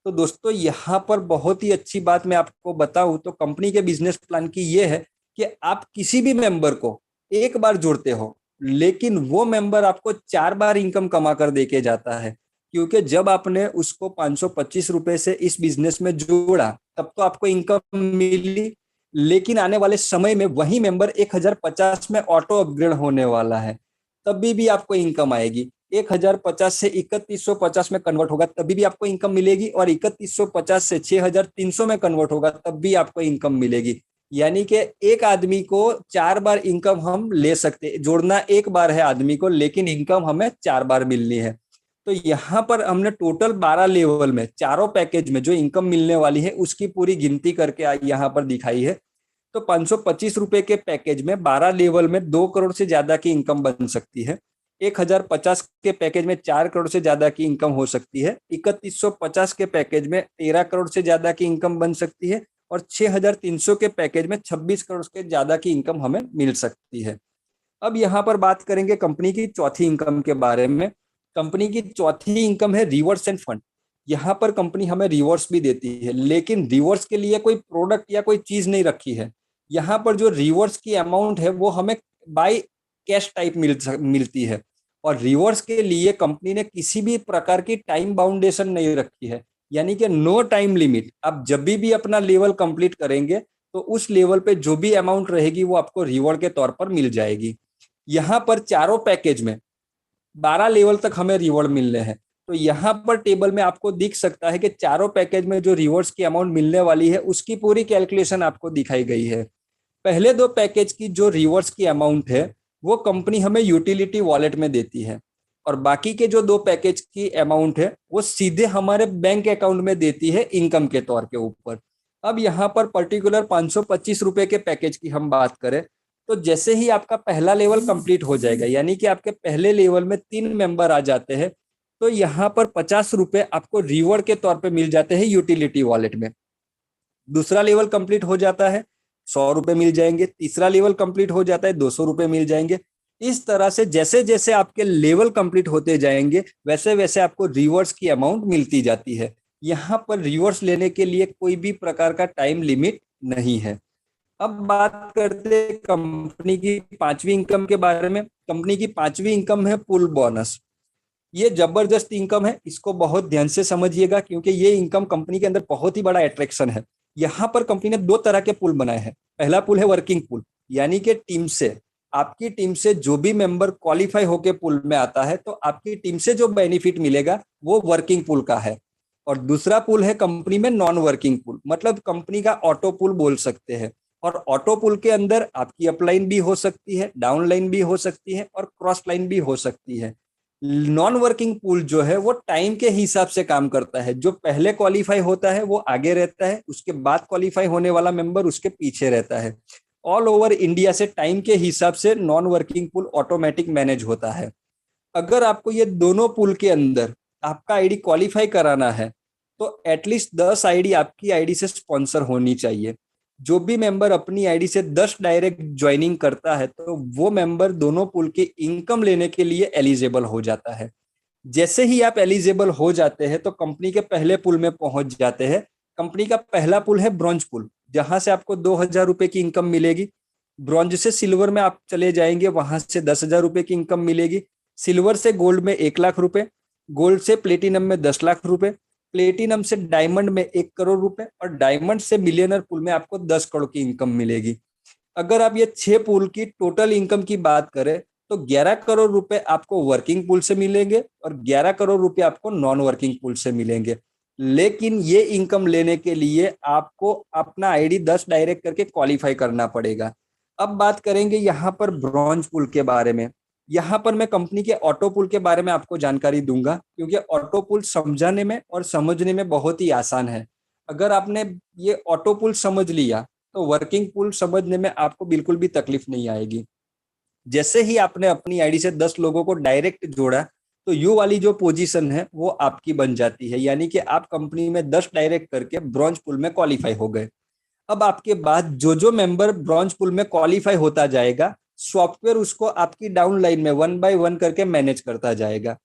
तो दोस्तों यहाँ पर बहुत ही अच्छी बात मैं आपको बताऊं तो कंपनी के बिजनेस प्लान की ये है कि आप किसी भी मेंबर को एक बार जोड़ते हो, लेकिन वो मेंबर आपको 4 बार इनकम कमा कर देके जाता है। क्योंकि जब आपने उसको 525 रुपए से इस बिजनेस में जोड़ा तब तो आपको इनकम मिली, लेकिन आने वाले समय में वही मेंबर 1050 में ऑटो अपग्रेड होने वाला है, तभी भी आपको इनकम आएगी। 1050 से 3150 में कन्वर्ट होगा तभी भी आपको इनकम मिलेगी, और 3150 से 6300 में कन्वर्ट होगा तब भी आपको इनकम मिलेगी। यानी कि एक आदमी को 4 बार इनकम हम ले सकते। जोड़ना एक बार है आदमी को, लेकिन इनकम हमें 4 बार मिलनी है। तो यहाँ पर हमने टोटल 12 लेवल में चारों पैकेज में जो इनकम मिलने वाली है उसकी पूरी गिनती करके यहाँ पर दिखाई है। तो 525 रुपए के पैकेज में 12 लेवल में 2 करोड़ से ज्यादा की इनकम बन सकती है। 1050 के पैकेज में 4 करोड़ से ज्यादा की इनकम हो सकती है। 3150 के पैकेज में 13 करोड़ से ज्यादा की इनकम बन सकती है, और 6300 के पैकेज में 26 करोड़ से ज्यादा की इनकम हमें मिल सकती है। अब यहाँ पर बात करेंगे कंपनी की चौथी इनकम के बारे में। कंपनी की चौथी इनकम है रिवॉर्ड्स एंड फंड। यहाँ पर कंपनी हमें रिवॉर्ड्स भी देती है, लेकिन रिवॉर्ड्स के लिए कोई प्रोडक्ट या कोई चीज नहीं रखी है। यहाँ पर जो रिवॉर्ड्स की अमाउंट है वो हमें बाय कैश टाइप मिलती है, और रिवॉर्ड्स के लिए कंपनी ने किसी भी प्रकार की टाइम बाउंडेशन नहीं रखी है। यानी कि नो टाइम लिमिट। आप जब भी अपना लेवल कंप्लीट करेंगे तो उस लेवल पे जो भी अमाउंट रहेगी वो आपको रिवॉर्ड के तौर पर मिल जाएगी। यहाँ पर चारों पैकेज में 12 लेवल तक हमें रिवॉर्ड मिलने हैं। तो यहाँ पर टेबल में आपको दिख सकता है कि चारों पैकेज में जो रिवॉर्ड्स की अमाउंट मिलने वाली है उसकी पूरी कैलकुलेशन आपको दिखाई गई है। पहले 2 पैकेज की जो रिवॉर्ड्स की अमाउंट है वो कंपनी हमें यूटिलिटी वॉलेट में देती है, और बाकी के जो 2 पैकेज की अमाउंट है वो सीधे हमारे बैंक अकाउंट में देती है इनकम के तौर के ऊपर। अब यहाँ पर पर्टिकुलर 525 रुपए के पैकेज की हम बात करें तो जैसे ही आपका पहला लेवल कंप्लीट हो जाएगा, यानी कि आपके पहले लेवल में 3 मेंबर आ जाते हैं, तो यहाँ पर 50 रुपए आपको रिवॉर्ड के तौर पे मिल जाते हैं यूटिलिटी वॉलेट में। दूसरा लेवल कंप्लीट हो जाता है, 100 रुपए मिल जाएंगे। तीसरा लेवल कंप्लीट हो जाता है, 200 रुपए मिल जाएंगे। इस तरह से जैसे जैसे आपके लेवल कंप्लीट होते जाएंगे, वैसे वैसे आपको रिवॉर्ड्स की अमाउंट मिलती जाती है। यहाँ पर रिवॉर्ड्स लेने के लिए कोई भी प्रकार का टाइम लिमिट नहीं है। अब बात करते हैं कंपनी की पांचवी इनकम के बारे में। कंपनी की पांचवी इनकम है पुल बोनस। ये जबरदस्त इनकम है, इसको बहुत ध्यान से समझिएगा, क्योंकि ये इनकम कंपनी के अंदर बहुत ही बड़ा अट्रैक्शन है। यहाँ पर कंपनी ने 2 तरह के पुल बनाए हैं। पहला पुल है वर्किंग पुल, यानी कि टीम से, आपकी टीम से जो भी मेंबर क्वालिफाई होके पुल में आता है, तो आपकी टीम से जो बेनिफिट मिलेगा वो वर्किंग पुल का है। और दूसरा पुल है कंपनी में नॉन वर्किंग पुल, मतलब कंपनी का ऑटो पुल बोल सकते हैं। और ऑटो पुल के अंदर आपकी अपलाइन भी हो सकती है, डाउन लाइन भी हो सकती है, और क्रॉस लाइन भी हो सकती है। नॉन वर्किंग पूल जो है वो टाइम के हिसाब से काम करता है। जो पहले क्वालिफाई होता है वो आगे रहता है, उसके बाद क्वालिफाई होने वाला मेंबर उसके पीछे रहता है। ऑल ओवर इंडिया से टाइम के हिसाब से non working pool automatic manage होता है। अगर आपको ये दोनों पूल के अंदर आपका आईडी क्वालिफाई कराना है, तो एटलीस्ट 10 आईडी आपकी आईडी से स्पॉन्सर होनी चाहिए। जो भी मेंबर अपनी आईडी से 10 डायरेक्ट ज्वाइनिंग करता है, तो वो मेंबर दोनों पूल की इनकम लेने के लिए एलिजिबल हो जाता है। जैसे ही आप एलिजिबल हो जाते हैं, तो कंपनी के पहले पुल में पहुंच जाते हैं। कंपनी का पहला पुल है ब्रॉन्ज पुल, जहां से आपको 2,000 रुपए की इनकम मिलेगी। ब्रॉन्ज से सिल्वर में आप चले जाएंगे, वहां से 10,000 रुपए की इनकम मिलेगी। सिल्वर से गोल्ड में 1 लाख रुपए, गोल्ड से प्लेटिनम में 10 लाख रुपए, प्लेटिनम से डायमंड में 1 करोड़ रुपए, और डायमंड से मिलियनर पुल में आपको 10 करोड़ की इनकम मिलेगी। अगर आप ये 6 पुल की टोटल इनकम की बात करें, तो 11 करोड़ रुपए आपको वर्किंग पूल से मिलेंगे और 11 करोड़ रुपए आपको नॉन वर्किंग पूल से मिलेंगे। लेकिन ये इनकम लेने के लिए आपको अपना आईडी 10 डायरेक्ट करके क्वालिफाई करना पड़ेगा। अब बात करेंगे यहाँ पर ब्रॉन्ज पुल के बारे में। यहाँ पर मैं कंपनी के ऑटो पुल के बारे में आपको जानकारी दूंगा, क्योंकि ऑटो पुल समझाने में और समझने में बहुत ही आसान है। अगर आपने ये ऑटो पुल समझ लिया, तो वर्किंग पूल समझने में आपको बिल्कुल भी तकलीफ नहीं आएगी। जैसे ही आपने अपनी आईडी से 10 लोगों को डायरेक्ट जोड़ा, तो यू वाली जो पोजीशन है वो आपकी बन जाती है, यानी कि आप कंपनी में 10 डायरेक्ट करके ब्रॉन्ज पुल में क्वालिफाई हो गए। अब आपके बाद जो जो मेंबर ब्रॉन्ज पुल में क्वालिफाई होता जाएगा, सॉफ्टवेयर उसको आपकी डाउन लाइन में 1 बाय 1 करके मैनेज करता जाएगा।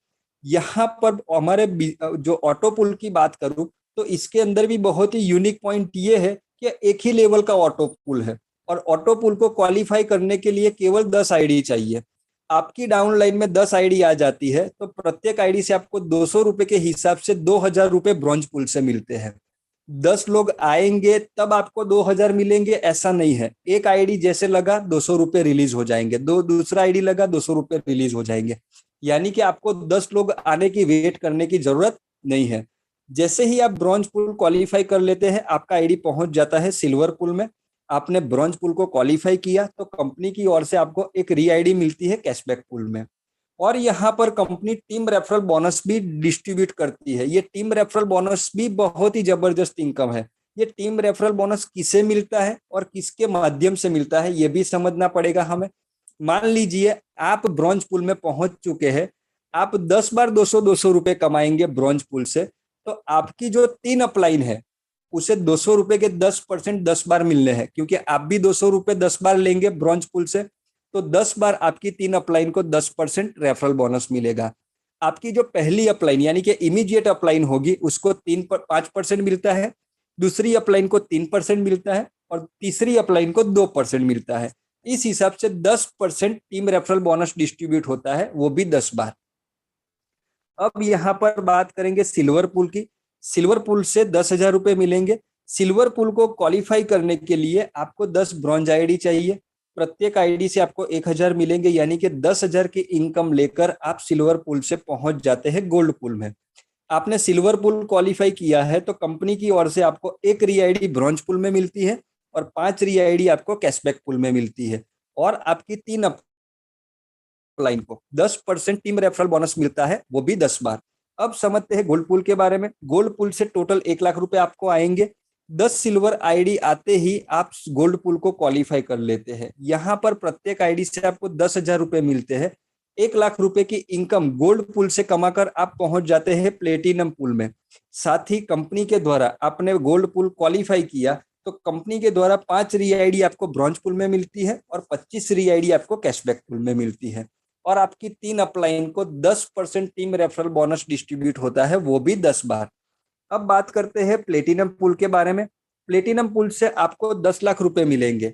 यहाँ पर हमारे जो ऑटो पुल की बात करूं, तो इसके अंदर भी बहुत ही यूनिक पॉइंट ये है कि एक ही लेवल का ऑटो पुल है, और ऑटो पुल को क्वालिफाई करने के लिए केवल 10 आईडी चाहिए। आपकी डाउन लाइन में 10 आईडी आ जाती है, तो प्रत्येक आईडी से आपको 200 रुपए के हिसाब से 2,000 रुपए ब्रॉन्ज पुल से मिलते हैं। 10 लोग आएंगे तब आपको 2,000 मिलेंगे, ऐसा नहीं है। एक आईडी जैसे लगा 200 रुपए रिलीज हो जाएंगे, दूसरा आईडी लगा 200 रुपए रिलीज हो जाएंगे। यानी कि आपको 10 लोग आने की वेट करने की जरूरत नहीं है। जैसे ही आप ब्रॉन्ज पुल क्वालिफाई कर लेते हैं, आपका आईडी पहुंच जाता है सिल्वर पुल में। आपने ब्रॉन्ज पुल को क्वालिफाई किया, तो कंपनी की ओर से आपको एक री आईडी मिलती है कैशबैक पुल में। और यहाँ पर कंपनी टीम रेफरल बोनस भी डिस्ट्रीब्यूट करती है। ये टीम रेफरल बोनस भी बहुत ही जबरदस्त इनकम है। ये टीम रेफरल बोनस किसे मिलता है और किसके माध्यम से मिलता है, ये भी समझना पड़ेगा हमें। मान लीजिए आप ब्रॉन्ज पुल में पहुंच चुके हैं, आप 10 बार 200-200 रुपए कमाएंगे ब्रॉन्ज पुल से, तो आपकी जो 3 अपलाइन है उसे 200 रुपए के 10% 10 बार मिलने हैं, क्योंकि आप भी 200 रुपए 10 बार लेंगे ब्रॉन्ज पुल से, तो 10 बार आपकी 3 अपलाइन को 10% रेफरल बोनस मिलेगा। आपकी जो पहली अपलाइन यानी कि इमीडिएट अपलाइन होगी, उसको 5% मिलता है, दूसरी अपलाइन को 3% मिलता है, और तीसरी अपलाइन को 2% मिलता है। इस हिसाब से 10% टीम रेफरल बोनस डिस्ट्रीब्यूट होता है, वो भी 10 बार। अब यहाँ पर बात करेंगे सिल्वर पुल की। सिल्वर पुल से 10,000 रुपए मिलेंगे। सिल्वर पुल को क्वालिफाई करने के लिए आपको 10 ब्रॉन्ज आईडी चाहिए। प्रत्येक आईडी से आपको 1,000 मिलेंगे, यानी कि 10,000 की इनकम लेकर आप सिल्वर पुल से पहुंच जाते हैं गोल्ड पुल में। आपने सिल्वर पुल क्वालिफाई किया है, तो कंपनी की ओर से आपको एक री आईडी ब्रॉन्ज पुल में मिलती है और 5 री आईडी आपको कैशबैक पुल में मिलती है, और आपकी 3 लाइन को 10% टीम रेफरल बोनस मिलता है, वो भी 10 बार। अब समझते हैं गोल्ड पुल के बारे में। गोल्ड पुल से टोटल 1 लाख रुपए आपको आएंगे। 10 सिल्वर आईडी आते ही आप गोल्ड पूल को क्वालिफाई कर लेते हैं। यहाँ पर प्रत्येक आईडी से आपको 10,000 रुपए मिलते हैं। 1 लाख रुपए की इनकम गोल्ड पूल से कमाकर आप पहुंच जाते हैं प्लेटिनम पूल में। साथ ही कंपनी के द्वारा आपने गोल्ड पूल क्वालिफाई किया तो कंपनी के द्वारा 5 री आईडी आपको ब्रॉन्ज पूल में मिलती है और 25 री आईडी आपको कैशबैक पूल में मिलती है। और आपकी 3 अपलाइन को 10% टीम रेफरल बोनस डिस्ट्रीब्यूट होता है, वो भी 10 बार। अब बात करते हैं प्लेटिनम पूल के बारे में। प्लेटिनम पूल से आपको 10 लाख रुपए मिलेंगे।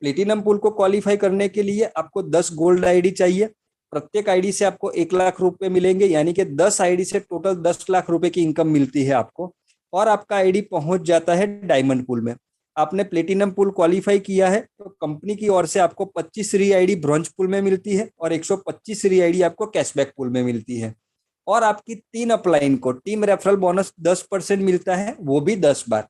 प्लेटिनम पूल को क्वालिफाई करने के लिए आपको 10 गोल्ड आईडी चाहिए। प्रत्येक आईडी से आपको 1 लाख रुपए मिलेंगे, यानी कि 10 आईडी से टोटल 10 लाख रुपए की इनकम मिलती है आपको। और आपका आईडी पहुंच जाता है डायमंड पूल में। आपने प्लेटिनम पूल क्वालिफाई किया है तो कंपनी की ओर से आपको 25 री आईडी ब्रॉन्ज पूल में मिलती है और 125 री आईडी आपको कैशबैक पूल में मिलती है। और आपकी 3 अपलाइन को टीम रेफरल बोनस 10% मिलता है, वो भी 10 बार।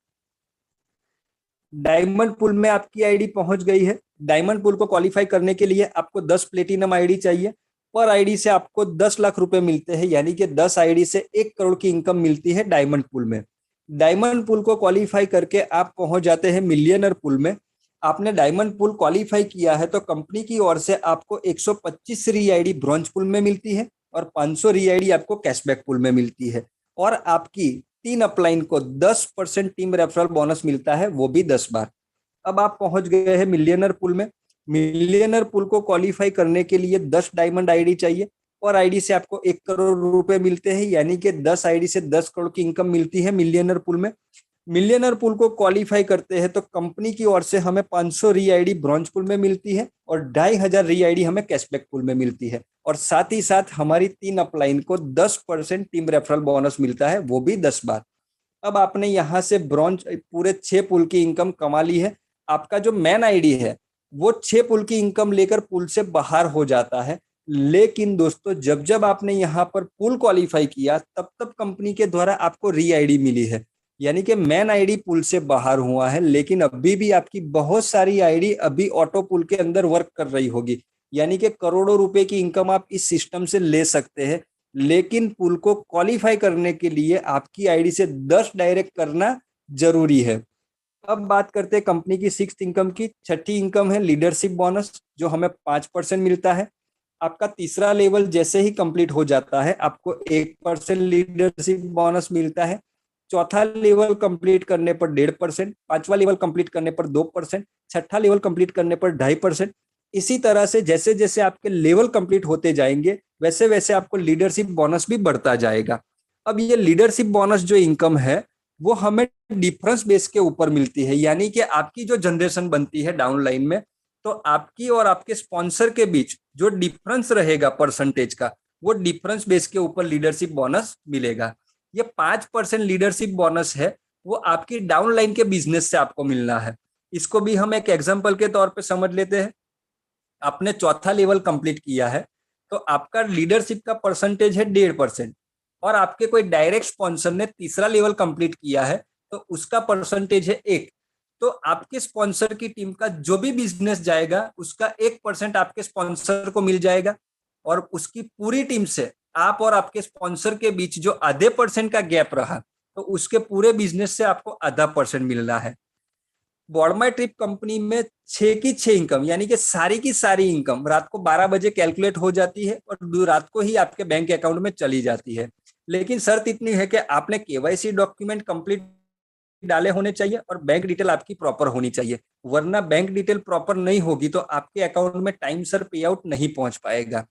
डायमंड पूल में आपकी आईडी पहुंच गई है। डायमंड पूल को क्वालिफाई करने के लिए आपको 10 प्लेटिनम आईडी चाहिए। पर आईडी से आपको 10 लाख रुपए मिलते हैं, यानी कि 10 आईडी से 1 करोड़ की इनकम मिलती है डायमंड पूल में। डायमंड पूल को क्वालिफाई करके आप पहुंच जाते हैं मिलियनर पूल में। आपने डायमंड पूल क्वालिफाई किया है तो कंपनी की ओर से आपको 125 री आईडी ब्रॉन्ज पूल में मिलती है और 500 री आईडी आपको कैशबैक पूल में मिलती है। और आपकी 3 अपलाइन को 10% टीम रेफरल बोनस मिलता है, वो भी 10 बार। अब आप पहुंच गए हैं मिलियनर पूल में। मिलियनर पूल को क्वालिफाई करने के लिए 10 डायमंड आईडी चाहिए और आईडी से आपको 1 करोड़ रुपए मिलते हैं, यानी कि 10 आईडी से 10 करोड़ की इनकम मिलती है मिलियनर पूल में। मिलियनर पूल को क्वालिफाई करते हैं तो कंपनी की ओर से हमें 500 री आईडी ब्रॉन्ज पूल में मिलती है और 2500 री आईडी हमें कैशबैक पूल में मिलती है। और साथ ही साथ हमारी 3 अपलाइन को 10% टीम रेफरल बोनस मिलता है, वो भी 10 बार। अब आपने यहाँ से ब्रॉन्ज पूरे 6 पुल की इनकम कमा ली है। आपका जो मैन आईडी है वो 6 पुल की इनकम लेकर पुल से बाहर हो जाता है। लेकिन दोस्तों जब जब आपने यहाँ पर पुल क्वालिफाई किया तब तब कंपनी के द्वारा आपको री आईडी मिली है, यानी कि मैन आईडी पुल से बाहर हुआ है। लेकिन अभी भी आपकी बहुत सारी आईडी अभी ऑटो पुल के अंदर वर्क कर रही होगी, यानी कि करोड़ों रुपए की इनकम आप इस सिस्टम से ले सकते हैं। लेकिन पुल को क्वालिफाई करने के लिए आपकी आईडी से 10 डायरेक्ट करना जरूरी है। अब बात करते हैं कंपनी की 6th इनकम की। 6ठी इनकम है लीडरशिप बोनस, जो हमें 5% मिलता है। आपका तीसरा लेवल जैसे ही कंप्लीट हो जाता है आपको 1% लीडरशिप बोनस मिलता है। चौथा लेवल कंप्लीट करने पर 1.5%, पांचवा लेवल कंप्लीट करने पर 2%, छठा लेवल कंप्लीट करने पर 2.5%। इसी तरह से जैसे जैसे आपके लेवल कंप्लीट होते जाएंगे वैसे वैसे आपको लीडरशिप बोनस भी बढ़ता जाएगा। अब ये लीडरशिप बोनस जो इनकम है वो हमें डिफरेंस बेस के ऊपर मिलती है, यानी कि आपकी जो जनरेशन बनती है डाउन लाइन में तो आपकी और आपके स्पॉन्सर के बीच जो डिफरेंस रहेगा परसेंटेज का, वो डिफरेंस बेस के ऊपर लीडरशिप बोनस मिलेगा। ये 5% लीडरशिप बोनस है वो आपकी डाउन लाइन के बिजनेस से आपको मिलना है। इसको भी हम एक एग्जांपल के तौर पे समझ लेते हैं। आपने चौथा लेवल कंप्लीट किया है तो आपका लीडरशिप का परसेंटेज है 1.5%, और आपके कोई डायरेक्ट स्पॉन्सर ने तीसरा लेवल कंप्लीट किया है तो उसका परसेंटेज है 1। तो आपके स्पॉन्सर की टीम का जो भी बिजनेस जाएगा उसका 1% आपके स्पॉन्सर को मिल जाएगा, और उसकी पूरी टीम से आप और आपके स्पॉन्सर के बीच जो आधे % का गैप रहा तो उसके पूरे बिजनेस से आपको आधा % मिलना है। बॉडमाई ट्रिप कंपनी में 6 की 6 इनकम, यानी कि सारी की सारी इनकम रात को 12 बजे कैलकुलेट हो जाती है और रात को ही आपके बैंक अकाउंट में चली जाती है। लेकिन शर्त इतनी है कि आपने केवाईसी डॉक्यूमेंट कंप्लीट डाले होने चाहिए और बैंक डिटेल आपकी प्रॉपर होनी चाहिए, वरना बैंक डिटेल प्रॉपर नहीं होगी तो आपके अकाउंट में टाइम सर पे आउट नहीं पहुंच पाएगा।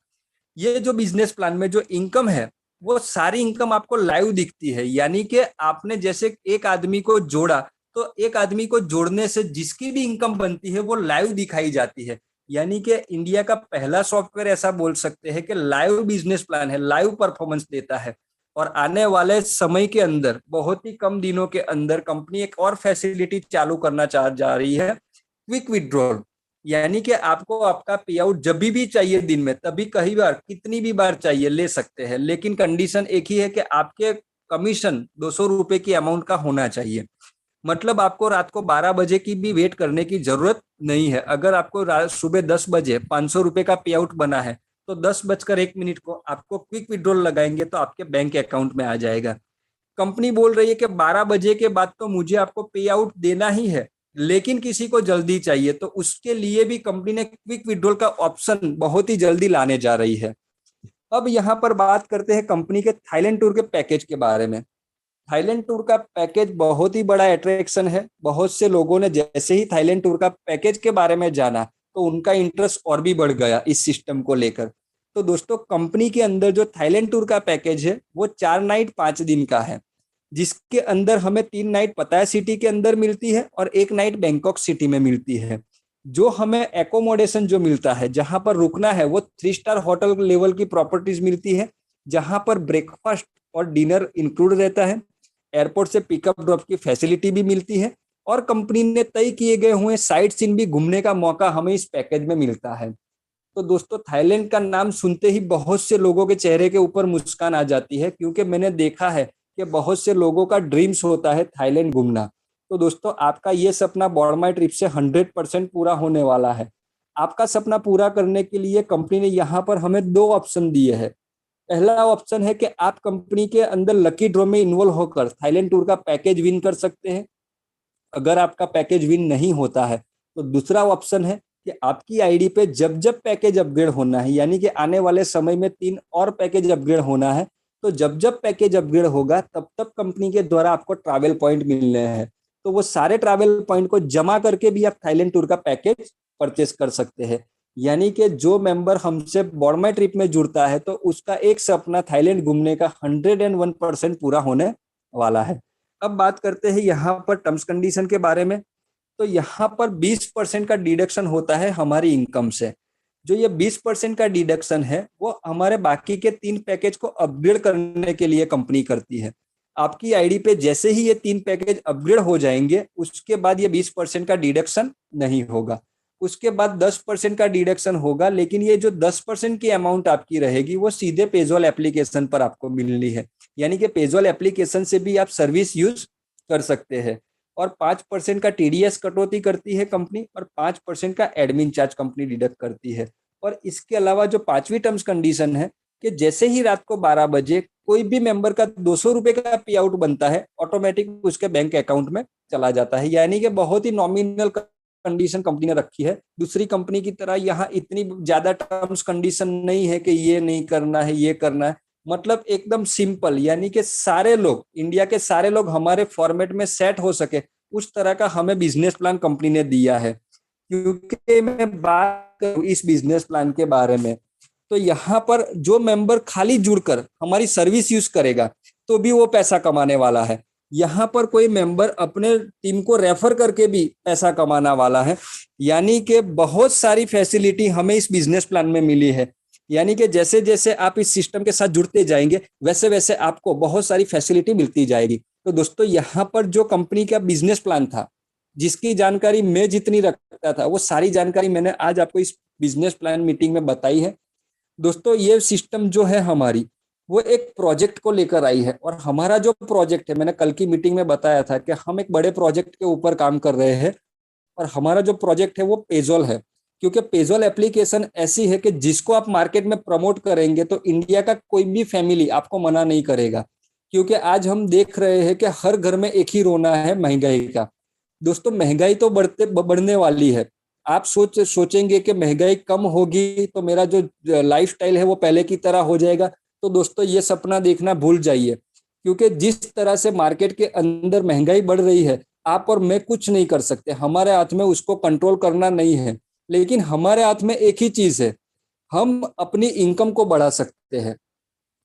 ये जो बिजनेस प्लान में जो इनकम है वो सारी इनकम आपको लाइव दिखती है, यानी कि आपने जैसे एक आदमी को जोड़ा तो एक आदमी को जोड़ने से जिसकी भी इनकम बनती है वो लाइव दिखाई जाती है। यानी कि इंडिया का पहला सॉफ्टवेयर ऐसा बोल सकते हैं कि लाइव बिजनेस प्लान है, लाइव परफॉर्मेंस देता है। और आने वाले समय के अंदर बहुत ही कम दिनों के अंदर कंपनी एक और फैसिलिटी चालू करना जा रही है, क्विक विड्रॉल। यानी कि आपको आपका पे आउट जब भी चाहिए दिन में, तभी कई बार कितनी भी बार चाहिए ले सकते हैं, लेकिन कंडीशन एक ही है कि आपके कमीशन 200 रुपए की अमाउंट का होना चाहिए। मतलब आपको रात को 12 बजे की भी वेट करने की जरूरत नहीं है। अगर आपको सुबह 10 बजे 500 रुपए का पे आउट बना है तो 10:01 को आपको क्विक विड्रॉल लगाएंगे तो आपके बैंक अकाउंट में आ जाएगा। कंपनी बोल रही है कि 12 बजे के बाद तो मुझे आपको पे आउट देना ही है, लेकिन किसी को जल्दी चाहिए, तो उसके लिए भी कंपनी ने क्विक विड्रॉल का ऑप्शन बहुत ही जल्दी लाने जा रही है। अब यहाँ पर बात करते हैं कंपनी के थाईलैंड टूर के पैकेज के बारे में। थाईलैंड टूर का पैकेज बहुत ही बड़ा अट्रैक्शन है। बहुत से लोगों ने जैसे ही थाईलैंड टूर का पैकेज के बारे में जाना तो उनका इंटरेस्ट और भी बढ़ गया इस सिस्टम को लेकर। तो दोस्तों, कंपनी के अंदर जो थाईलैंड टूर का पैकेज है वो 4 नाइट 5 दिन का है, जिसके अंदर हमें 3 नाइट पताया सिटी के अंदर मिलती है और 1 नाइट बैंकॉक सिटी में मिलती है। जो हमें एकोमोडेशन जो मिलता है, जहां पर रुकना है, वो 3 स्टार होटल लेवल की प्रॉपर्टीज मिलती है, जहां पर ब्रेकफास्ट और डिनर इंक्लूड रहता है। एयरपोर्ट से पिकअप ड्रॉप की फैसिलिटी भी मिलती है और कंपनी ने तय किए गए हुए साइट सीन भी घूमने का मौका हमें इस पैकेज में मिलता है। तो दोस्तों, थाईलैंड का नाम सुनते ही बहुत से लोगों के चेहरे के ऊपर मुस्कान आ जाती है, क्योंकि मैंने देखा है कि बहुत से लोगों का ड्रीम्स होता है थाईलैंड घूमना। तो दोस्तों, आपका ये सपना बॉर्डमाई ट्रिप से 100% पूरा होने वाला है। आपका सपना पूरा करने के लिए कंपनी ने यहाँ पर हमें 2 ऑप्शन दिए हैं। पहला ऑप्शन है कि आप कंपनी के अंदर लकी ड्रॉ में इन्वॉल्व होकर थाईलैंड टूर का पैकेज विन कर सकते हैं। अगर आपका पैकेज विन नहीं होता है तो दूसरा ऑप्शन है कि आपकी आईडी पे जब जब पैकेज अपग्रेड होना है, यानी कि आने वाले समय में 3 और पैकेज अपग्रेड होना है, तो जब जब पैकेज अपग्रेड होगा तब तब कंपनी के द्वारा आपको ट्रैवल पॉइंट मिलने हैं। तो वो सारे ट्रैवल पॉइंट को जमा करके भी आप थाईलैंड टूर का पैकेज परचेस कर सकते हैं। यानी कि जो मेंबर हमसे बॉर्डमाई ट्रिप में जुड़ता है तो उसका एक सपना थाईलैंड घूमने का 101% पूरा होने वाला है। अब बात करते हैं यहाँ पर टर्म्स कंडीशन के बारे में। तो यहाँ पर 20% का डिडक्शन होता है हमारी इनकम से। जो ये 20% का डिडक्शन है वो हमारे बाकी के 3 पैकेज को अपग्रेड करने के लिए कंपनी करती है। आपकी आईडी पे जैसे ही ये 3 पैकेज अपग्रेड हो जाएंगे, उसके बाद ये 20% का डिडक्शन नहीं होगा। उसके बाद 10% का डिडक्शन होगा, लेकिन ये जो 10% की अमाउंट आपकी रहेगी वो सीधे पेजॉल एप्लीकेशन पर आपको मिलनी है। यानी कि पेजॉल एप्लीकेशन से भी आप सर्विस यूज कर सकते हैं। और 5% का टीडीएस कटौती करती है कंपनी, और 5% का एडमिन चार्ज कंपनी डिडक्ट करती है। और इसके अलावा जो 5वीं टर्म्स कंडीशन है कि जैसे ही रात को 12 बजे कोई भी मेंबर का 200 रुपए का पे आउट बनता है, ऑटोमेटिक उसके बैंक अकाउंट में चला जाता है। यानी कि बहुत ही नॉमिनल कंडीशन कंपनी ने रखी है। दूसरी कंपनी की तरह यहाँ इतनी ज्यादा टर्म्स कंडीशन नहीं है कि ये नहीं करना है, ये करना है। मतलब एकदम सिंपल, यानी कि सारे लोग, इंडिया के सारे लोग हमारे फॉर्मेट में सेट हो सके, उस तरह का हमें बिजनेस प्लान कंपनी ने दिया है। क्योंकि मैं बात करूं इस बिजनेस प्लान के बारे में, तो यहाँ पर जो मेंबर खाली जुड़कर हमारी सर्विस यूज करेगा तो भी वो पैसा कमाने वाला है। यहाँ पर कोई मेंबर अपने टीम को रेफर करके भी पैसा कमाने वाला है। यानी कि बहुत सारी फैसिलिटी हमें इस बिजनेस प्लान में मिली है। यानी कि जैसे जैसे आप इस सिस्टम के साथ जुड़ते जाएंगे वैसे वैसे आपको बहुत सारी फैसिलिटी मिलती जाएगी। तो दोस्तों, यहाँ पर जो कंपनी का बिजनेस प्लान था, जिसकी जानकारी मैं जितनी रखता था, वो सारी जानकारी मैंने आज आपको इस बिजनेस प्लान मीटिंग में बताई है। दोस्तों, ये सिस्टम जो है हमारी, वो एक प्रोजेक्ट को लेकर आई है। और हमारा जो प्रोजेक्ट है, मैंने कल की मीटिंग में बताया था कि हम एक बड़े प्रोजेक्ट के ऊपर काम कर रहे हैं। और हमारा जो प्रोजेक्ट है वो पेजॉल है। क्योंकि पेजॉल एप्लीकेशन ऐसी है कि जिसको आप मार्केट में प्रमोट करेंगे तो इंडिया का कोई भी फैमिली आपको मना नहीं करेगा। क्योंकि आज हम देख रहे हैं कि हर घर में एक ही रोना है, महंगाई का। दोस्तों, महंगाई तो बढ़ने वाली है। आप सोचेंगे कि महंगाई कम होगी तो मेरा जो लाइफस्टाइल है वो पहले की तरह हो जाएगा। तो दोस्तों, ये सपना देखना भूल जाइए। क्योंकि जिस तरह से मार्केट के अंदर महंगाई बढ़ रही है, आप और मैं कुछ नहीं कर सकते। हमारे हाथ में उसको कंट्रोल करना नहीं है। लेकिन हमारे हाथ में एक ही चीज है, हम अपनी इनकम को बढ़ा सकते हैं।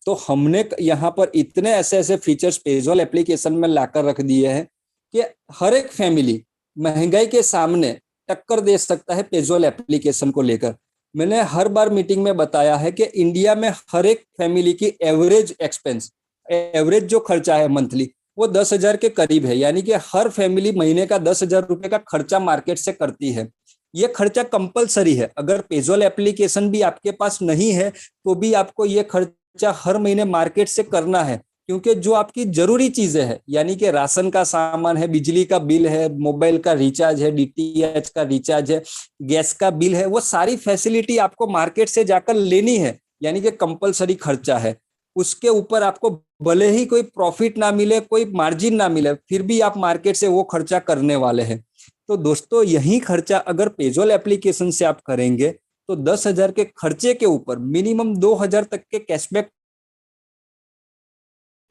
तो हमने यहाँ पर इतने ऐसे ऐसे फीचर्स पेजॉल एप्लीकेशन में लाकर रख दिए हैं कि हर एक फैमिली महंगाई के सामने टक्कर दे सकता है पेजॉल एप्लीकेशन को लेकर। मैंने हर बार मीटिंग में बताया है कि इंडिया में हर एक फैमिली की एवरेज एक्सपेंस, एवरेज जो खर्चा है मंथली, वो 10,000 के करीब है। यानी कि हर फैमिली महीने का 10,000 रुपए का खर्चा मार्केट से करती है। ये खर्चा कंपलसरी है। अगर पेजॉल एप्लीकेशन भी आपके पास नहीं है तो भी आपको ये खर्चा हर महीने मार्केट से करना है। क्योंकि जो आपकी जरूरी चीजें हैं, यानी कि राशन का सामान है, बिजली का बिल है, मोबाइल का रिचार्ज है, डीटीएच का रिचार्ज है, गैस का बिल है, वो सारी फैसिलिटी आपको मार्केट से जाकर लेनी है। यानी कि कंपलसरी खर्चा है। उसके ऊपर आपको भले ही कोई प्रॉफिट ना मिले, कोई मार्जिन ना मिले, फिर भी आप मार्केट से वो खर्चा करने वाले हैं। तो दोस्तों यही खर्चा अगर पेजोल एप्लीकेशन से आप करेंगे तो 10,000 के खर्चे के ऊपर मिनिमम 2,000 तक के कैशबैक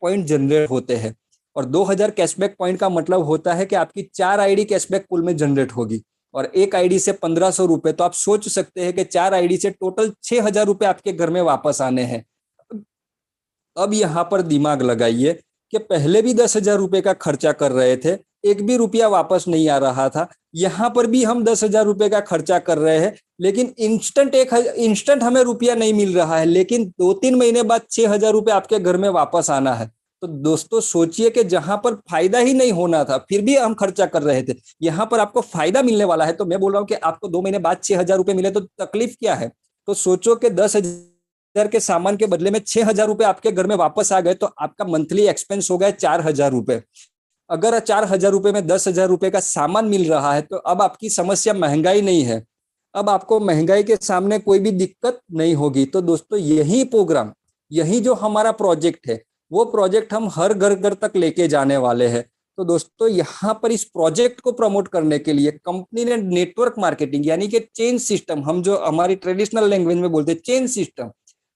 पॉइंट जनरेट होते हैं। और 2,000 कैशबैक पॉइंट का मतलब होता है कि आपकी 4 आईडी कैशबैक पूल में जनरेट होगी और एक आईडी से 1,500 रुपए। तो आप सोच सकते हैं कि 4 आईडी से टोटल 6,000 रुपए आपके घर में वापस आने हैं। अब यहाँ पर दिमाग लगाइए कि पहले भी 10,000 रुपए का खर्चा कर रहे थे, एक भी रुपया वापस नहीं आ रहा था। यहाँ पर भी हम 10,000 रुपए का खर्चा कर रहे हैं, लेकिन इंस्टेंट हमें रुपया नहीं मिल रहा है, लेकिन 2-3 महीने बाद 6,000 रुपए आपके घर में वापस आना है। तो दोस्तों सोचिए कि जहां पर फायदा ही नहीं होना था फिर भी हम खर्चा कर रहे थे, यहाँ पर आपको फायदा मिलने वाला है। तो मैं बोल रहा हूँ कि आपको 2 महीने बाद 6,000 रुपए मिले तो तकलीफ क्या है। तो सोचो कि 10,000 के सामान के बदले में 6,000 रुपए आपके घर में वापस आ गए, तो आपका मंथली एक्सपेंस हो गया 4,000 रुपए। अगर 4,000 रुपए में 10,000 रुपए का सामान मिल रहा है तो अब आपकी समस्या महंगाई नहीं है, अब आपको महंगाई के सामने कोई भी दिक्कत नहीं होगी। तो दोस्तों यही प्रोग्राम, यही जो हमारा प्रोजेक्ट है, वो प्रोजेक्ट हम हर घर घर तक लेके जाने वाले हैं। तो दोस्तों यहाँ पर इस प्रोजेक्ट को प्रमोट करने के लिए कंपनी ने नेटवर्क मार्केटिंग यानी कि चेन सिस्टम, हम जो हमारी ट्रेडिशनल लैंग्वेज में बोलते हैं चेन सिस्टम,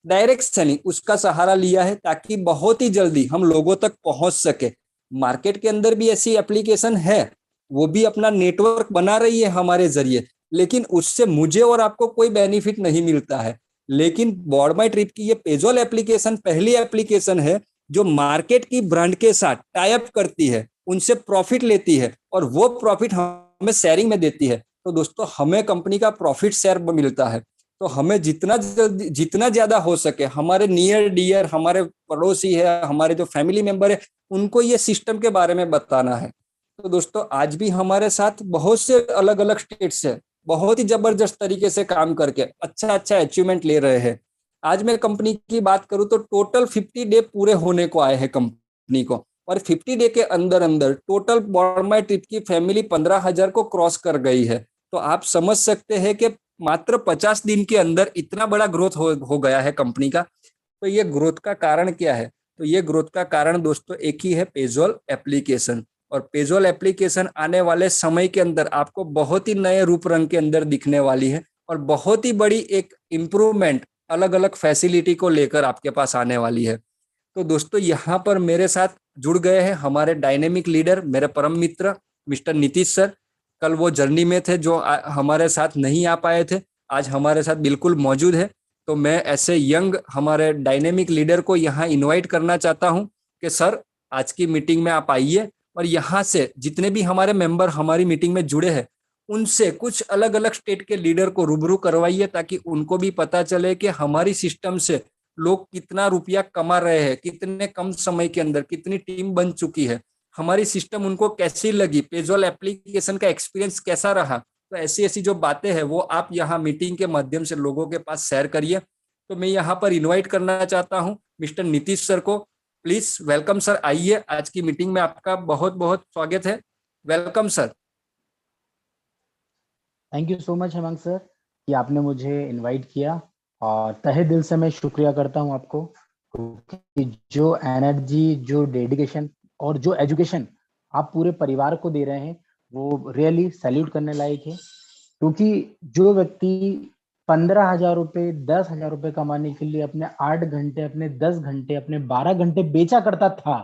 डायरेक्ट सेलिंग, उसका सहारा लिया है ताकि बहुत ही जल्दी हम लोगों तक पहुंच सके। मार्केट के अंदर भी ऐसी एप्लीकेशन है, वो भी अपना नेटवर्क बना रही है हमारे जरिए, लेकिन उससे मुझे और आपको कोई बेनिफिट नहीं मिलता है। लेकिन बोर्ड माई ट्रिप की ये पेजोल एप्लीकेशन पहली एप्लीकेशन है जो मार्केट की ब्रांड के साथ टाई अप करती है, उनसे प्रॉफिट लेती है और वो प्रॉफिट हमें शेयरिंग में देती है। तो दोस्तों हमें कंपनी का प्रॉफिट शेयर मिलता है। तो हमें जितना ज्यादा हो सके हमारे नियर डियर, हमारे पड़ोसी है, हमारे जो फैमिली मेंबर है, उनको ये सिस्टम के बारे में बताना है। तो दोस्तों आज भी हमारे साथ बहुत से अलग अलग स्टेट से बहुत ही जबरदस्त तरीके से काम करके अच्छा अच्छा अचीवमेंट ले रहे हैं। आज मैं कंपनी की बात करूं तो टोटल 50 डे पूरे होने को आए हैं कंपनी को, और 50 डे के अंदर अंदर टोटल बोर्ड माई ट्रिप की फैमिली 15,000 को क्रॉस कर गई है। तो आप समझ सकते हैं कि मात्र 50 दिन के अंदर इतना बड़ा ग्रोथ हो गया है कंपनी का। तो ये ग्रोथ का कारण क्या है? तो ये ग्रोथ का कारण दोस्तों एक ही है, पेजोल एप्लीकेशन। और पेजोल एप्लीकेशन आने वाले समय के अंदर आपको बहुत ही नए रूप रंग के अंदर दिखने वाली है और बहुत ही बड़ी एक इम्प्रूवमेंट अलग अलग फैसिलिटी को लेकर आपके पास आने वाली है। तो दोस्तों यहाँ पर मेरे साथ जुड़ गए हैं हमारे डायनेमिक लीडर, मेरे परम मित्र मिस्टर नीतीश सर। कल वो जर्नी में थे जो हमारे साथ नहीं आ पाए थे, आज हमारे साथ बिल्कुल मौजूद है। तो मैं ऐसे यंग हमारे डायनेमिक लीडर को यहाँ इनवाइट करना चाहता हूँ कि सर आज की मीटिंग में आप आइए और यहाँ से जितने भी हमारे मेंबर हमारी मीटिंग में जुड़े हैं उनसे कुछ अलग अलग स्टेट के लीडर को रूबरू करवाइए, ताकि उनको भी पता चले कि हमारी सिस्टम से लोग कितना रुपया कमा रहे हैं, कितने कम समय के अंदर कितनी टीम बन चुकी है, हमारी सिस्टम उनको कैसी लगी, पेजोल एप्लीकेशन का एक्सपीरियंस कैसा रहा। तो ऐसी ऐसी जो बातें हैं वो आप यहाँ मीटिंग के माध्यम से लोगों के पास शेयर करिए। तो मैं यहाँ पर इनवाइट करना चाहता हूँ मिस्टर नीतीश सर को। प्लीज वेलकम सर, आइए, आज की मीटिंग में आपका बहुत बहुत स्वागत है। Welcome sir. Thank you so much Hemant sir कि आपने मुझे इनवाइट किया, और तहे दिल से मैं शुक्रिया करता हूं आपको, क्योंकि जो एनर्जी, जो डेडिकेशन और जो एजुकेशन आप पूरे परिवार को दे रहे हैं वो रियली सैल्यूट करने लायक है। क्योंकि जो व्यक्ति 15,000 रुपये, 10,000 रुपये कमाने के लिए अपने 8 घंटे, अपने 10 घंटे, अपने 12 घंटे बेचा करता था,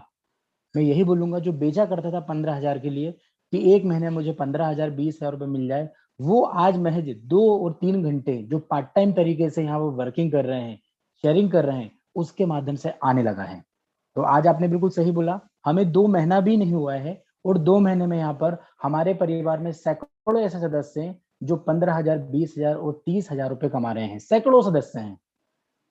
मैं यही बोलूंगा जो बेचा करता था 15,000 के लिए कि एक महीने मुझे 15,000, 20,000 रुपये मिल जाए, वो आज महज 2 और 3 घंटे जो पार्ट टाइम तरीके से यहाँ वो वर्किंग कर रहे हैं, शेयरिंग कर रहे हैं, उसके माध्यम से आने लगा है। तो आज आपने बिल्कुल सही बोला, हमें 2 महीना भी नहीं हुआ है और 2 महीने में यहाँ पर हमारे परिवार में सैकड़ों ऐसे सदस्य हैं जो 15,000, 20,000 और 30,000 रुपये कमा रहे हैं। सैकड़ों सदस्य हैं,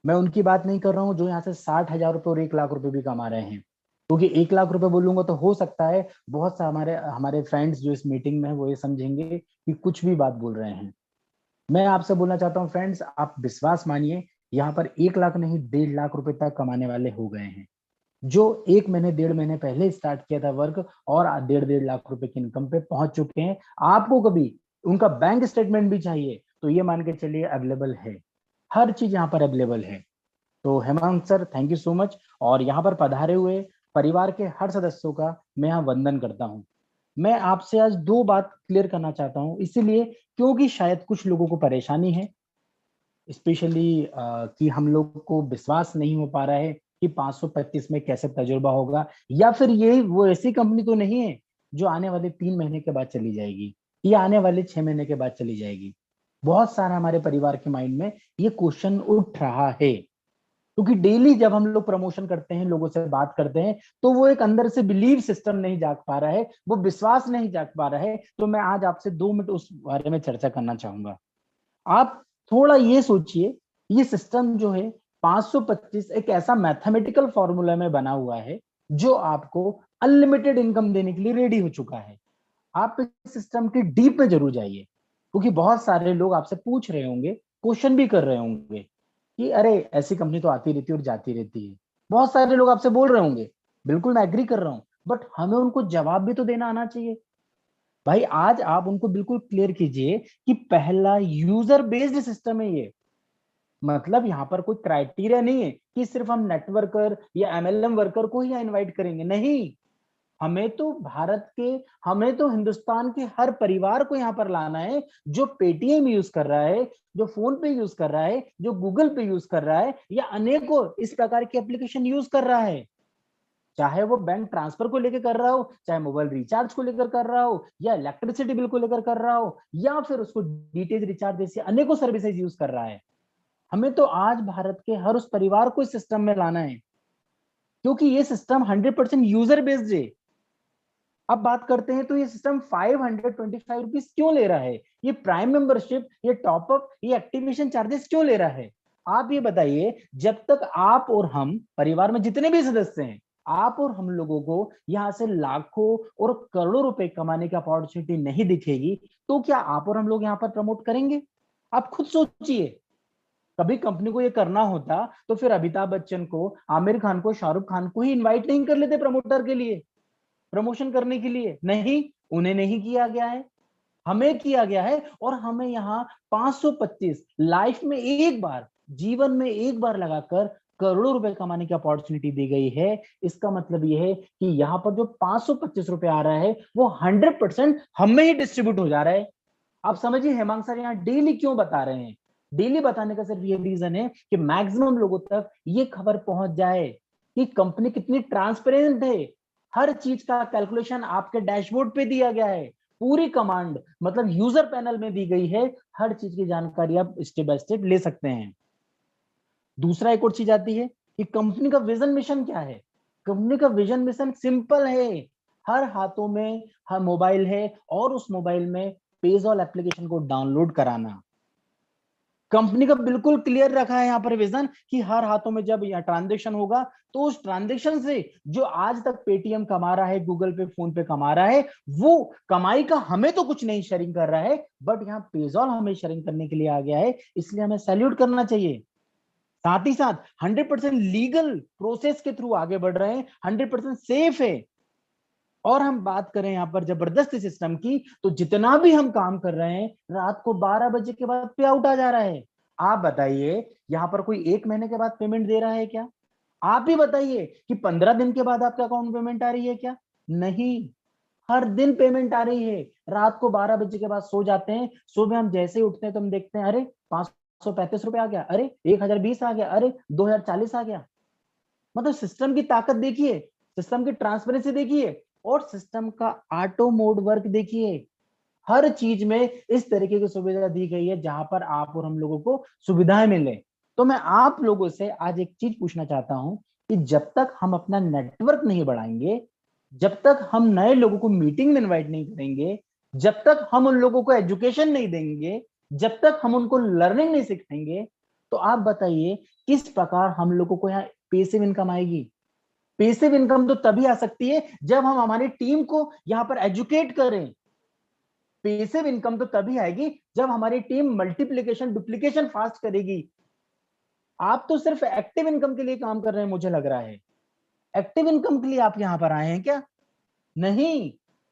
मैं उनकी बात नहीं कर रहा हूँ जो यहाँ से 60,000 रुपये और 1 लाख रुपए भी कमा रहे हैं। क्योंकि 1 लाख रुपए बोलूंगा तो हो सकता है बहुत सा हमारे हमारे फ्रेंड्स जो इस मीटिंग में है वो ये समझेंगे कि कुछ भी बात बोल रहे हैं। मैं आपसे बोलना चाहता हूँ फ्रेंड्स, आप विश्वास मानिए, यहाँ पर 1 लाख नहीं 1.5 लाख रुपए तक कमाने वाले हो गए हैं, जो 1 महीने 1.5 महीने पहले स्टार्ट किया था वर्क और 1.5 लाख रुपए की इनकम पे पहुंच चुके हैं। आपको कभी उनका बैंक स्टेटमेंट भी चाहिए तो ये मान के चलिए अवेलेबल है, हर चीज यहाँ पर अवेलेबल है। तो Hemant sir, thank you so much. और यहाँ पर पधारे हुए परिवार के हर सदस्यों का मैं यहाँ वंदन करता हूँ। मैं आपसे आज दो बात क्लियर करना चाहता हूँ, इसीलिए क्योंकि शायद कुछ लोगों को परेशानी है, स्पेशली कि हम लोग को विश्वास नहीं हो पा रहा है कि 525 में कैसे तजुर्बा होगा, या फिर ये वो ऐसी कंपनी तो नहीं है जो आने वाले 3 महीने के बाद चली जाएगी या आने वाले 6 महीने के बाद चली जाएगी। बहुत सारा हमारे परिवार के माइंड में ये क्वेश्चन उठ रहा है, क्योंकि डेली जब हम लोग प्रमोशन करते हैं, लोगों से बात करते हैं, तो वो एक अंदर से बिलीव सिस्टम नहीं जाग पा रहा है, वो विश्वास नहीं जाग पा रहा है। तो मैं आज आपसे 2 मिनट उस बारे में चर्चा करना चाहूंगा। आप थोड़ा ये सोचिए, ये सिस्टम जो है 525 एक ऐसा मैथमेटिकल फॉर्मूला में बना हुआ है जो आपको अनलिमिटेड इनकम देने के लिए रेडी हो चुका है। आप इस सिस्टम के डीप में जरूर जाइए, क्योंकि बहुत सारे लोग आपसे पूछ रहे होंगे, क्वेश्चन भी कर रहे होंगे कि अरे ऐसी कंपनी तो आती रहती है और जाती रहती है। बहुत सारे लोग आपसे बोल रहे होंगे, बिल्कुल मैं एग्री कर रहा हूं, बट हमें उनको जवाब भी तो देना आना चाहिए। भाई आज आप उनको बिल्कुल क्लियर कीजिए कि पहला यूजर बेस्ड सिस्टम है ये। मतलब यहाँ पर कोई क्राइटेरिया नहीं है कि सिर्फ हम नेटवर्कर या एमएलएम वर्कर को ही इनवाइट करेंगे, नहीं। हमें तो भारत के, हमें तो हिंदुस्तान के हर परिवार को यहाँ पर लाना है जो पेटीएम यूज कर रहा है, जो फोन पे यूज कर रहा है, जो गूगल पे यूज कर रहा है, या अनेकों इस प्रकार की एप्लीकेशन यूज कर रहा है। चाहे वो बैंक ट्रांसफर को लेकर कर रहा हो, चाहे मोबाइल रिचार्ज को लेकर कर रहा हो, या इलेक्ट्रिसिटी बिल को लेकर कर रहा हो, या फिर उसको डीटीएच रिचार्ज जैसी अनेकों सर्विसेज यूज कर रहा है। हमें तो आज भारत के हर उस परिवार को इस सिस्टम में लाना है, क्योंकि ये सिस्टम 100% यूजर बेस्ड है। अब बात करते हैं तो ये सिस्टम 525 रुपीज क्यों ले रहा है? ये प्राइम मेंबरशिप, ये टॉपअप, ये एक्टिवेशन चार्जेस क्यों ले रहा है? आप ये बताइए। जब तक आप और हम परिवार में जितने भी सदस्य हैं, आप और हम लोगों को यहाँ से लाखों और करोड़ों रुपए कमाने की अपॉर्चुनिटी नहीं दिखेगी, तो क्या आप और हम लोग यहाँ पर प्रमोट करेंगे? आप खुद सोचिए। कभी कंपनी को ये करना होता तो फिर अमिताभ बच्चन को, आमिर खान को, शाहरुख खान को ही इन्वाइट नहीं कर लेते प्रमोटर के लिए, प्रमोशन करने के लिए? नहीं, उन्हें नहीं किया गया है, हमें किया गया है। और हमें यहाँ 525 लाइफ में एक बार, जीवन में एक बार लगाकर करोड़ों रुपए कमाने की अपॉर्चुनिटी दी गई है। इसका मतलब यह है कि यहाँ पर जो 525 रुपए आ रहा है वो 100% हमें ही डिस्ट्रीब्यूट हो जा रहा है। आप समझिए हेमंत सर यहाँ डेली क्यों बता रहे हैं। डेली बताने का सिर्फ ये रीजन है कि मैक्सिमम लोगों तक ये खबर पहुंच जाए कि कंपनी कितनी ट्रांसपेरेंट है। हर चीज का कैलकुलेशन आपके डैशबोर्ड पे दिया गया है, पूरी कमांड मतलब यूजर पैनल में दी गई है। हर चीज की जानकारी आप स्टेप बाय स्टेप ले सकते हैं। दूसरा एक और चीज आती है कि कंपनी का विजन मिशन क्या है। कंपनी का विजन मिशन सिंपल है। हर हाथों में हर मोबाइल है और उस मोबाइल में पेजॉल एप्लीकेशन को डाउनलोड कराना। कंपनी का बिल्कुल क्लियर रखा है यहाँ पर विजन कि हर हाथों में जब यह ट्रांजेक्शन होगा तो उस ट्रांजेक्शन से जो आज तक पेटीएम कमा रहा है, गूगल पे, फोन पे कमा रहा है, वो कमाई का हमें तो कुछ नहीं शेयरिंग कर रहा है, बट यहाँ पेजॉल हमें शेयरिंग करने के लिए आ गया है। इसलिए हमें सैल्यूट करना चाहिए। साथ ही साथ 100% लीगल प्रोसेस के थ्रू आगे बढ़ रहे हैं, 100% सेफ है। और हम बात करें यहाँ पर जबरदस्त सिस्टम की, तो जितना भी हम काम कर रहे हैं रात को 12 बजे के बाद पे आउट आ जा रहा है। आप बताइए, यहाँ पर कोई 1 महीने के बाद पेमेंट दे रहा है क्या? आप ही बताइए कि 15 दिन के बाद आपके अकाउंट पेमेंट आ रही है क्या? नहीं, हर दिन पेमेंट आ रही है। रात को 12 बजे के बाद सो जाते हैं, सुबह हम जैसे ही उठते हैं तो हम देखते हैं अरे 535 रुपए आ गया, अरे 1020 आ गया, अरे 2040 आ गया। मतलब सिस्टम की ताकत देखिए, सिस्टम की ट्रांसपेरेंसी देखिए, और सिस्टम का ऑटो मोड वर्क देखिए। हर चीज में इस तरीके की सुविधा दी गई है जहां पर आप और हम लोगों को सुविधाएं मिले। तो मैं आप लोगों से आज एक चीज पूछना चाहता हूं कि जब तक हम अपना नेटवर्क नहीं बढ़ाएंगे, जब तक हम नए लोगों को मीटिंग में इनवाइट नहीं करेंगे, जब तक हम उन लोगों को एजुकेशन नहीं देंगे, जब तक हम उनको लर्निंग नहीं सिखाएंगे, तो आप बताइए किस प्रकार हम लोगों को यहाँ पैसिव इनकम आएगी? पैसिव इनकम तो तभी आ सकती है जब हम हमारी टीम को यहाँ पर एजुकेट करें। पैसिव इनकम तो तभी आएगी जब हमारी टीम मल्टीप्लिकेशन डुप्लीकेशन फास्ट करेगी। आप तो सिर्फ एक्टिव इनकम के लिए काम कर रहे हैं, मुझे लग रहा है। एक्टिव इनकम के लिए आप यहाँ पर आए हैं क्या? नहीं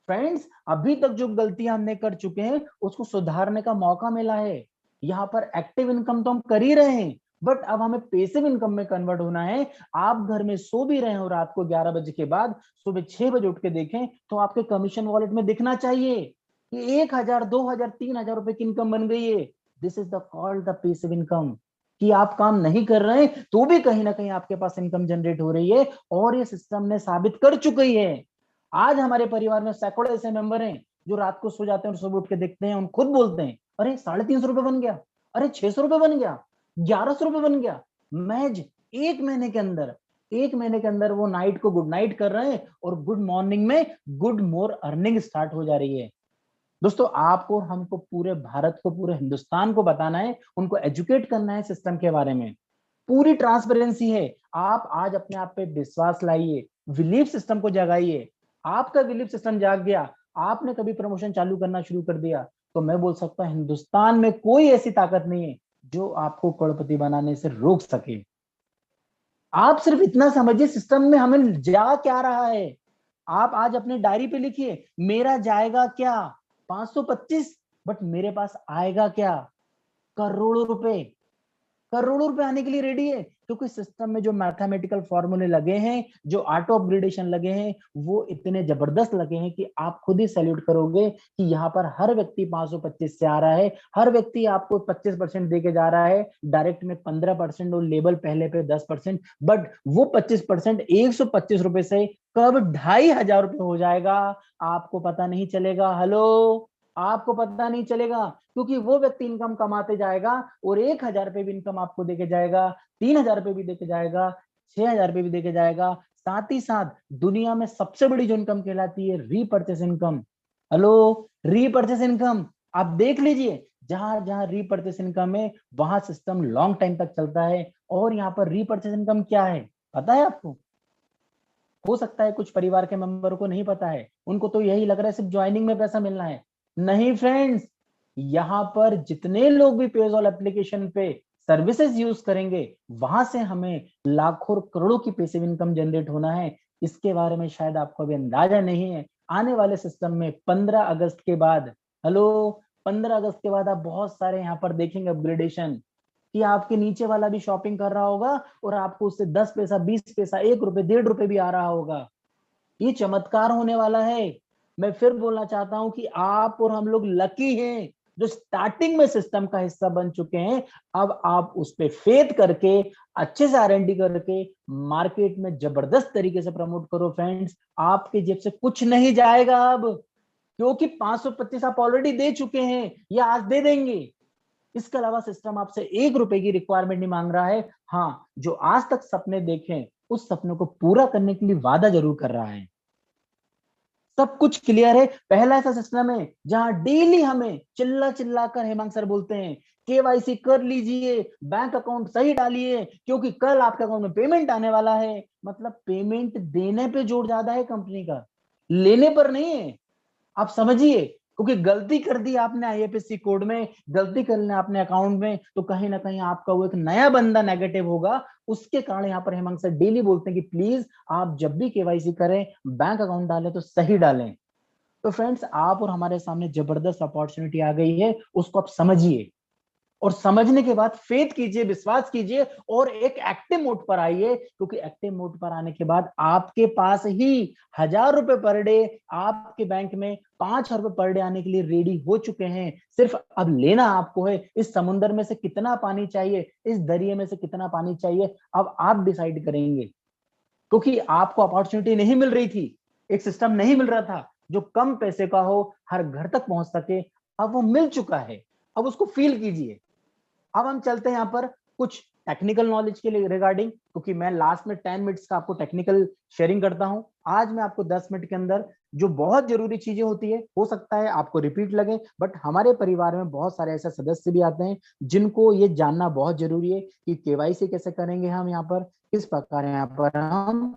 फ्रेंड्स, अभी तक जो गलतियां हमने कर चुके हैं उसको सुधारने का मौका मिला है। यहाँ पर एक्टिव इनकम तो हम कर ही रहे हैं, बट अब हमें पैसिव इनकम में कन्वर्ट होना है। आप घर में सो भी रहे हो रात को 11 बजे के बाद, सुबह 6 बजे उठ के देखें तो आपके कमीशन वॉलेट में दिखना चाहिए कि 1,000, 2,000, 3,000 रुपए की इनकम बन गई है। This is the called the passive income, कि आप काम नहीं कर रहे हैं तो भी कहीं ना कहीं आपके पास इनकम जनरेट हो रही है, और ये सिस्टम ने साबित कर चुकी है। आज हमारे परिवार में सैकड़ों ऐसे मेंबर हैं जो रात को सो जाते हैं और सुबह उठ के देखते हैं, हम खुद बोलते हैं अरे 350 रुपए बन गया, अरे 600 रुपए बन गया, 1100 रुपए बन गया। महज एक महीने के अंदर, एक महीने के अंदर वो नाइट को गुड नाइट कर रहे हैं और गुड मॉर्निंग में गुड मोर अर्निंग स्टार्ट हो जा रही है। दोस्तों, आपको हमको पूरे भारत को, पूरे हिंदुस्तान को बताना है, उनको एजुकेट करना है सिस्टम के बारे में। पूरी ट्रांसपेरेंसी है। आप आज अपने आप पे विश्वास लाइए, बिलीफ सिस्टम को जगाइए। आपका बिलीफ सिस्टम जाग गया, आपने कभी प्रमोशन चालू करना शुरू कर दिया, तो मैं बोल सकता हूं हिंदुस्तान में कोई ऐसी ताकत नहीं है जो आपको करोड़पति बनाने से रोक सके। आप सिर्फ इतना समझिए सिस्टम में हमें जा क्या रहा है। आप आज अपने डायरी पे लिखिए, मेरा जाएगा क्या 525, बट मेरे पास आएगा क्या करोड़ों रुपए। करोड़ों रुपए आने के लिए रेडी है, क्योंकि सिस्टम में जो मैथमेटिकल फॉर्मूले लगे हैं, जो ऑटो अपग्रेडेशन लगे हैं, वो इतने जबरदस्त लगे हैं कि आप खुद ही सैल्यूट करोगे कि यहाँ पर हर व्यक्ति 525 से आ रहा है, हर व्यक्ति आपको 25% दे के जा रहा है, डायरेक्ट में 15% और लेबल पहले पे 10%। बट वो 25% 125 रुपए से कब 2,500 रुपए हो जाएगा आपको पता नहीं चलेगा। हेलो, आपको पता नहीं चलेगा, क्योंकि वो व्यक्ति इनकम कमाते जाएगा और 1,000 रुपए भी इनकम आपको देके जाएगा, 3,000 रुपए भी देके जाएगा, 6,000 रुपए भी देके जाएगा। साथ ही साथ दुनिया में सबसे बड़ी जो इनकम कहलाती है repurchase income. Hello, repurchase income आप देख लीजिए, जहां जहां रीपर्चेस इनकम है वहां सिस्टम लॉन्ग टाइम तक चलता है। और यहाँ पर रीपर्चेस इनकम क्या है पता है आपको? हो सकता है कुछ परिवार के मेंबर को नहीं पता है, उनको तो यही लग रहा है सिर्फ ज्वाइनिंग में पैसा मिलना है। नहीं फ्रेंड्स, यहाँ पर जितने लोग भी पेजॉल एप्लीकेशन पे सर्विसेज यूज करेंगे, वहां से हमें लाखों करोड़ों की पैसिव इनकम जनरेट होना है। इसके बारे में शायद आपको अभी अंदाजा नहीं है। आने वाले सिस्टम में 15 अगस्त के बाद, हेलो, 15 अगस्त के बाद आप बहुत सारे यहाँ पर देखेंगे अपग्रेडेशन, कि आपके नीचे वाला भी शॉपिंग कर रहा होगा और आपको उससे 10 पैसा, 20 पैसा, 1 रुपए, 1.5 रुपए भी आ रहा होगा। ये चमत्कार होने वाला है। मैं फिर बोलना चाहता हूं कि आप और हम लोग लकी हैं जो स्टार्टिंग में सिस्टम का हिस्सा बन चुके हैं। अब आप उस पे फेथ करके, अच्छे से R&D करके मार्केट में जबरदस्त तरीके से प्रमोट करो फ्रेंड्स। आपके जेब से कुछ नहीं जाएगा अब, क्योंकि 525 आप ऑलरेडी दे चुके हैं या आज दे देंगे। इसके अलावा सिस्टम आपसे 1 रुपए की रिक्वायरमेंट नहीं मांग रहा है। हाँ, जो आज तक सपने देखे उस सपनों को पूरा करने के लिए वादा जरूर कर रहा है। सब कुछ क्लियर है। पहला ऐसा सिस्टम है जहां डेली हमें चिल्ला चिल्ला कर हेमंत सर बोलते हैं KYC कर लीजिए, बैंक अकाउंट सही डालिए, क्योंकि कल आपके अकाउंट में पेमेंट आने वाला है। मतलब पेमेंट देने पे जोर ज्यादा है कंपनी का, लेने पर नहीं है। आप समझिए, क्योंकि गलती कर दी आपने IFSC कोड में, गलती कर लेना आपने अकाउंट में, तो कहीं ना कहीं आपका वो एक नया बंदा नेगेटिव होगा। उसके कारण यहाँ पर हेमंत सर डेली बोलते हैं कि प्लीज आप जब भी KYC करें, बैंक अकाउंट डालें तो सही डालें। तो फ्रेंड्स, आप और हमारे सामने जबरदस्त अपॉर्चुनिटी आ गई है, उसको आप समझिए, और समझने के बाद फेथ कीजिए, विश्वास कीजिए और एक एक्टिव मोड पर आइए, क्योंकि एक्टिव मोड पर आने के बाद आपके पास ही 1,000 रुपए पर डे, आपके बैंक में 5,000 रुपए पर डे आने के लिए रेडी हो चुके हैं। सिर्फ अब लेना आपको है। इस समुद्र में से कितना पानी चाहिए, इस दरिया में से कितना पानी चाहिए, अब आप डिसाइड करेंगे। क्योंकि आपको अपॉर्चुनिटी नहीं मिल रही थी, एक सिस्टम नहीं मिल रहा था जो कम पैसे का हो, हर घर तक पहुंच सके। अब वो मिल चुका है, अब उसको फील कीजिए। अब हम चलते हैं यहाँ पर कुछ टेक्निकल नॉलेज के लिए रिगार्डिंग, क्योंकि मैं लास्ट में 10 मिनट्स का आपको टेक्निकल शेयरिंग करता हूं। आज मैं आपको 10 मिनट के अंदर जो बहुत जरूरी चीजें होती है, हो सकता है आपको रिपीट लगे, बट हमारे परिवार में बहुत सारे ऐसे सदस्य भी आते हैं जिनको ये जानना बहुत जरूरी है कि KYC कैसे करेंगे, हम यहाँ पर किस प्रकार यहाँ पर हम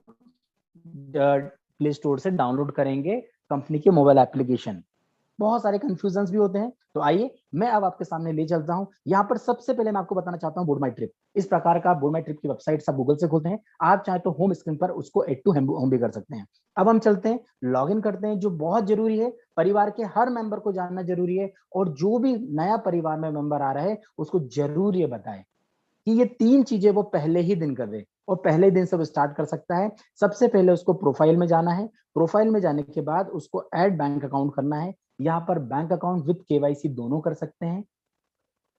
प्ले स्टोर से डाउनलोड करेंगे कंपनी के मोबाइल एप्लीकेशन। बहुत सारे कंफ्यूजन भी होते हैं, तो आइए मैं अब आपके सामने ले चलता हूं। यहाँ पर सबसे पहले मैं आपको बताना चाहता हूँ बोर्ड माई ट्रिप। इस प्रकार का बोर्ड माई ट्रिप की वेबसाइट आप गूगल से खोलते हैं, आप चाहे तो होम स्क्रीन पर उसको एड टू होम भी कर सकते हैं। अब हम चलते हैं, लॉग इन करते हैं, जो बहुत जरूरी है, परिवार के हर मेंबर को जानना जरूरी है, और जो भी नया परिवार में मेंबर आ रहा है उसको जरूर ये बताएं कि ये 3 चीजें वो पहले ही दिन कर दे और पहले दिन से वो स्टार्ट कर सकता है। सबसे पहले उसको प्रोफाइल में जाना है, प्रोफाइल में जाने के बाद उसको ऐड बैंक अकाउंट करना है। यहाँ पर बैंक अकाउंट विद केवाईसी दोनों कर सकते हैं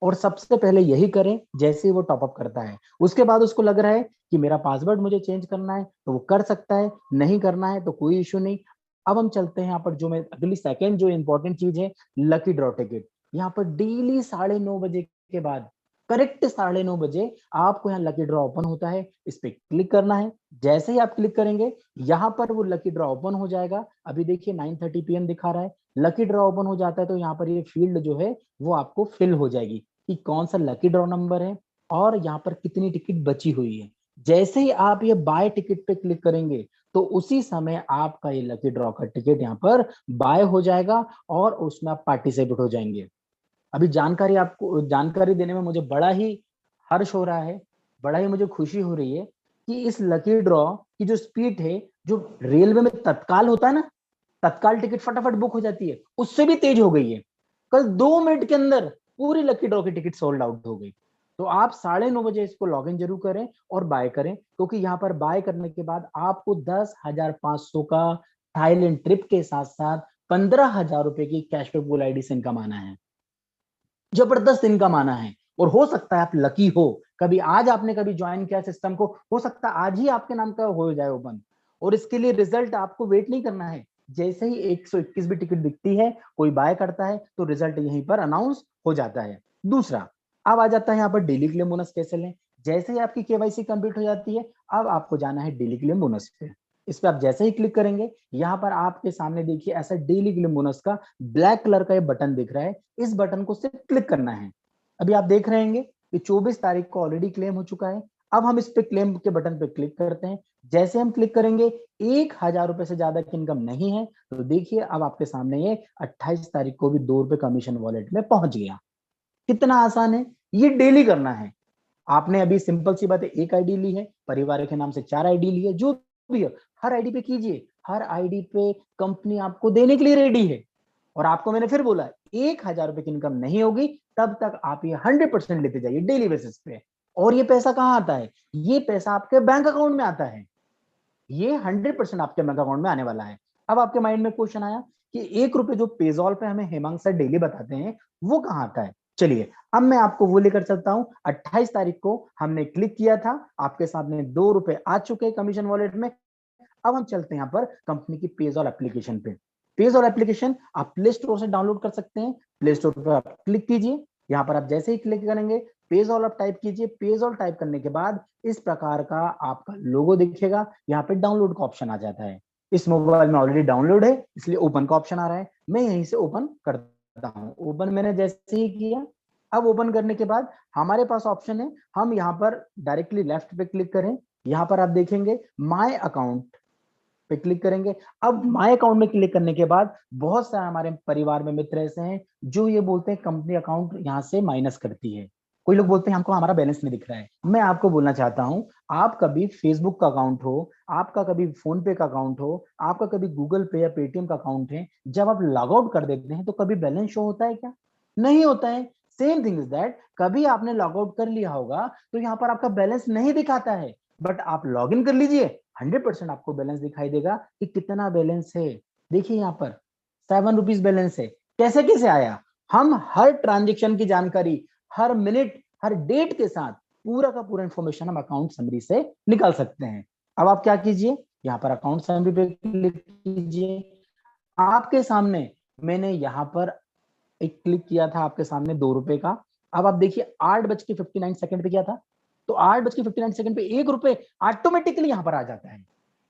और सबसे पहले यही करें जैसे ही वो टॉपअप करता है। उसके बाद उसको लग रहा है कि मेरा पासवर्ड मुझे चेंज करना है तो वो कर सकता है, नहीं करना है तो कोई इश्यू नहीं। अब हम चलते हैं यहाँ पर, जो मैं अगली सेकेंड जो इंपॉर्टेंट चीज है, लकी ड्रॉ टिकट। यहाँ पर डेली 9:30 बजे के बाद, करेक्ट 9:30 बजे आपको यहाँ लकी ड्रॉ ओपन होता है। इस पे क्लिक करना है। जैसे ही आप क्लिक करेंगे यहाँ पर वो लकी ड्रॉ ओपन हो जाएगा। अभी देखिए 9:30 PM दिखा रहा है। लकी ड्रॉ ओपन हो जाता है तो यहाँ पर ये फील्ड जो है वो आपको फिल हो जाएगी कि कौन सा लकी ड्रॉ नंबर है और यहाँ पर कितनी टिकट बची हुई है। जैसे ही आप ये बाय टिकट पे क्लिक करेंगे तो उसी समय आपका ये लकी ड्रॉ का टिकट यहाँ पर बाय हो जाएगा और उसमें आप पार्टिसिपेट हो जाएंगे। अभी जानकारी देने में मुझे बड़ा ही हर्ष हो रहा है, बड़ा ही मुझे खुशी हो रही है कि इस लकी ड्रॉ की जो स्पीड है, जो रेलवे में तत्काल होता है ना, तत्काल टिकट फटाफट बुक हो जाती है, उससे भी तेज हो गई है। कल 2 मिनट के अंदर पूरी लकी ड्रॉ की टिकट सोल्ड आउट हो गई। तो आप 9:30 बजे इसको लॉग इन जरूर करें और बाय करें, क्योंकि यहाँ पर बाय करने के बाद आपको 10,500 का थाईलैंड ट्रिप के साथ साथ 15,000 रुपए की कैशबैक गोल आईडी से इनकम आना है। जबरदस्त इनकम आना है। और हो सकता है आप लकी हो, कभी आज आपने कभी ज्वाइन किया सिस्टम को, हो सकता है आज ही आपके नाम का हो जाए ओपन। और इसके लिए रिजल्ट आपको वेट नहीं करना है। जैसे ही 121 भी टिकट दिखती है, कोई बाय करता है तो रिजल्ट यहीं पर अनाउंस हो जाता है। दूसरा, अब आ जाता है यहाँ पर डेली क्लेम बोनस कैसे लें। जैसे ही आपकी केवाईसी कंप्लीट हो जाती है, अब आपको जाना है डेली क्लेम बोनस पे। इस पे आप जैसे ही क्लिक करेंगे, यहाँ पर आपके सामने देखिए ऐसा डेली क्लेम बोनस का ब्लैक कलर का ये बटन दिख रहा है। इस बटन को सिर्फ क्लिक करना है। अभी आप देख रहे हैं कि 24 तारीख को ऑलरेडी क्लेम हो चुका है। अब हम इस पे क्लेम के बटन पे क्लिक करते हैं। जैसे हम क्लिक करेंगे, 1,000 रुपए से ज्यादा की इनकम नहीं है तो देखिए अब आपके सामने ये 28 तारीख को भी 2 रुपए कमीशन वॉलेट में पहुंच गया। कितना आसान है, ये डेली करना है। आपने अभी सिंपल सी बात है, एक आईडी ली है, परिवार के नाम से 4 आईडी ली है, जो भी है हर आईडी पे कीजिए। हर आईडी पे कंपनी आपको देने के लिए रेडी है। और आपको मैंने फिर बोला, 1,000 रुपए की इनकम नहीं होगी तब तक आप ये 100% लेते जाइए डेली बेसिस पे। और ये पैसा कहाँ आता है, ये पैसा आपके बैंक अकाउंट में आता है। ये 100% आपके बैंक अकाउंट में आने वाला है। अब आपके माइंड में क्वेश्चन आया कि 1 रुपए जो पेजॉल पे हमें हेमंत सर डेली बताते हैं वो कहाँ आता है। चलिए अब मैं आपको वो लेकर चलता हूँ। 28 तारीख को हमने क्लिक किया था, आपके सामने 2 रुपए आ चुके हैं कमीशन वॉलेट में। अब हम चलते हैं यहाँ पर कंपनी की पेजॉल एप्लीकेशन पे। पेजॉल एप्लीकेशन आप प्ले स्टोर से डाउनलोड कर सकते हैं। प्ले स्टोर पर आप क्लिक कीजिए। यहाँ पर आप जैसे ही क्लिक करेंगे, पेजॉल आप टाइप कीजिए। पेजॉल टाइप करने के बाद इस प्रकार का आपका लोगो दिखेगा। यहाँ पे डाउनलोड का ऑप्शन आ जाता है। इस मोबाइल में ऑलरेडी डाउनलोड है इसलिए ओपन का ऑप्शन आ रहा है। मैं यहीं से ओपन करता हूँ। ओपन मैंने जैसे ही किया, अब ओपन करने के बाद हमारे पास ऑप्शन है, हम यहाँ पर डायरेक्टली लेफ्ट पे क्लिक करें। यहाँ पर आप देखेंगे माय अकाउंट पे क्लिक करेंगे। अब माय अकाउंट में क्लिक करने के बाद बहुत सारे हमारे परिवार में मित्र ऐसे हैं जो ये बोलते हैं कंपनी अकाउंट यहाँ से माइनस करती है। कोई लोग बोलते हैं हमको हमारा बैलेंस नहीं दिख रहा है। मैं आपको बोलना चाहता हूँ, आप कभी फेसबुक का अकाउंट हो, आपका कभी फोन पे का अकाउंट हो, आपका कभी गूगल पे या पेटीएम का अकाउंट है, जब आप लॉग आउट कर देते हैं तो कभी बैलेंस शो होता है क्या? नहीं होता है। सेम थिंग इज दैट, कभी आपने लॉग आउट कर लिया होगा तो यहाँ पर आपका बैलेंस नहीं दिखाता है, बट आप लॉग इन कर लीजिए, 100% आपको बैलेंस दिखाई देगा कि कितना बैलेंस है। देखिए यहाँ पर 7 रुपीज बैलेंस है। कैसे कैसे आया? हम हर ट्रांजेक्शन की जानकारी, हर मिनट, हर डेट के साथ पूरा का पूरा इंफॉर्मेशन हम अकाउंट समरी से निकाल सकते हैं। अब आप क्या कीजिए, यहाँ पर अकाउंट समरी पे क्लिक कीजिए। आपके सामने मैंने यहाँ पर एक क्लिक किया था, आपके सामने 2 रुपए का। अब आप देखिए 8:59 पे किया था, तो 8:59 पे 1 रुपए ऑटोमेटिकली यहाँ पर आ जाता है।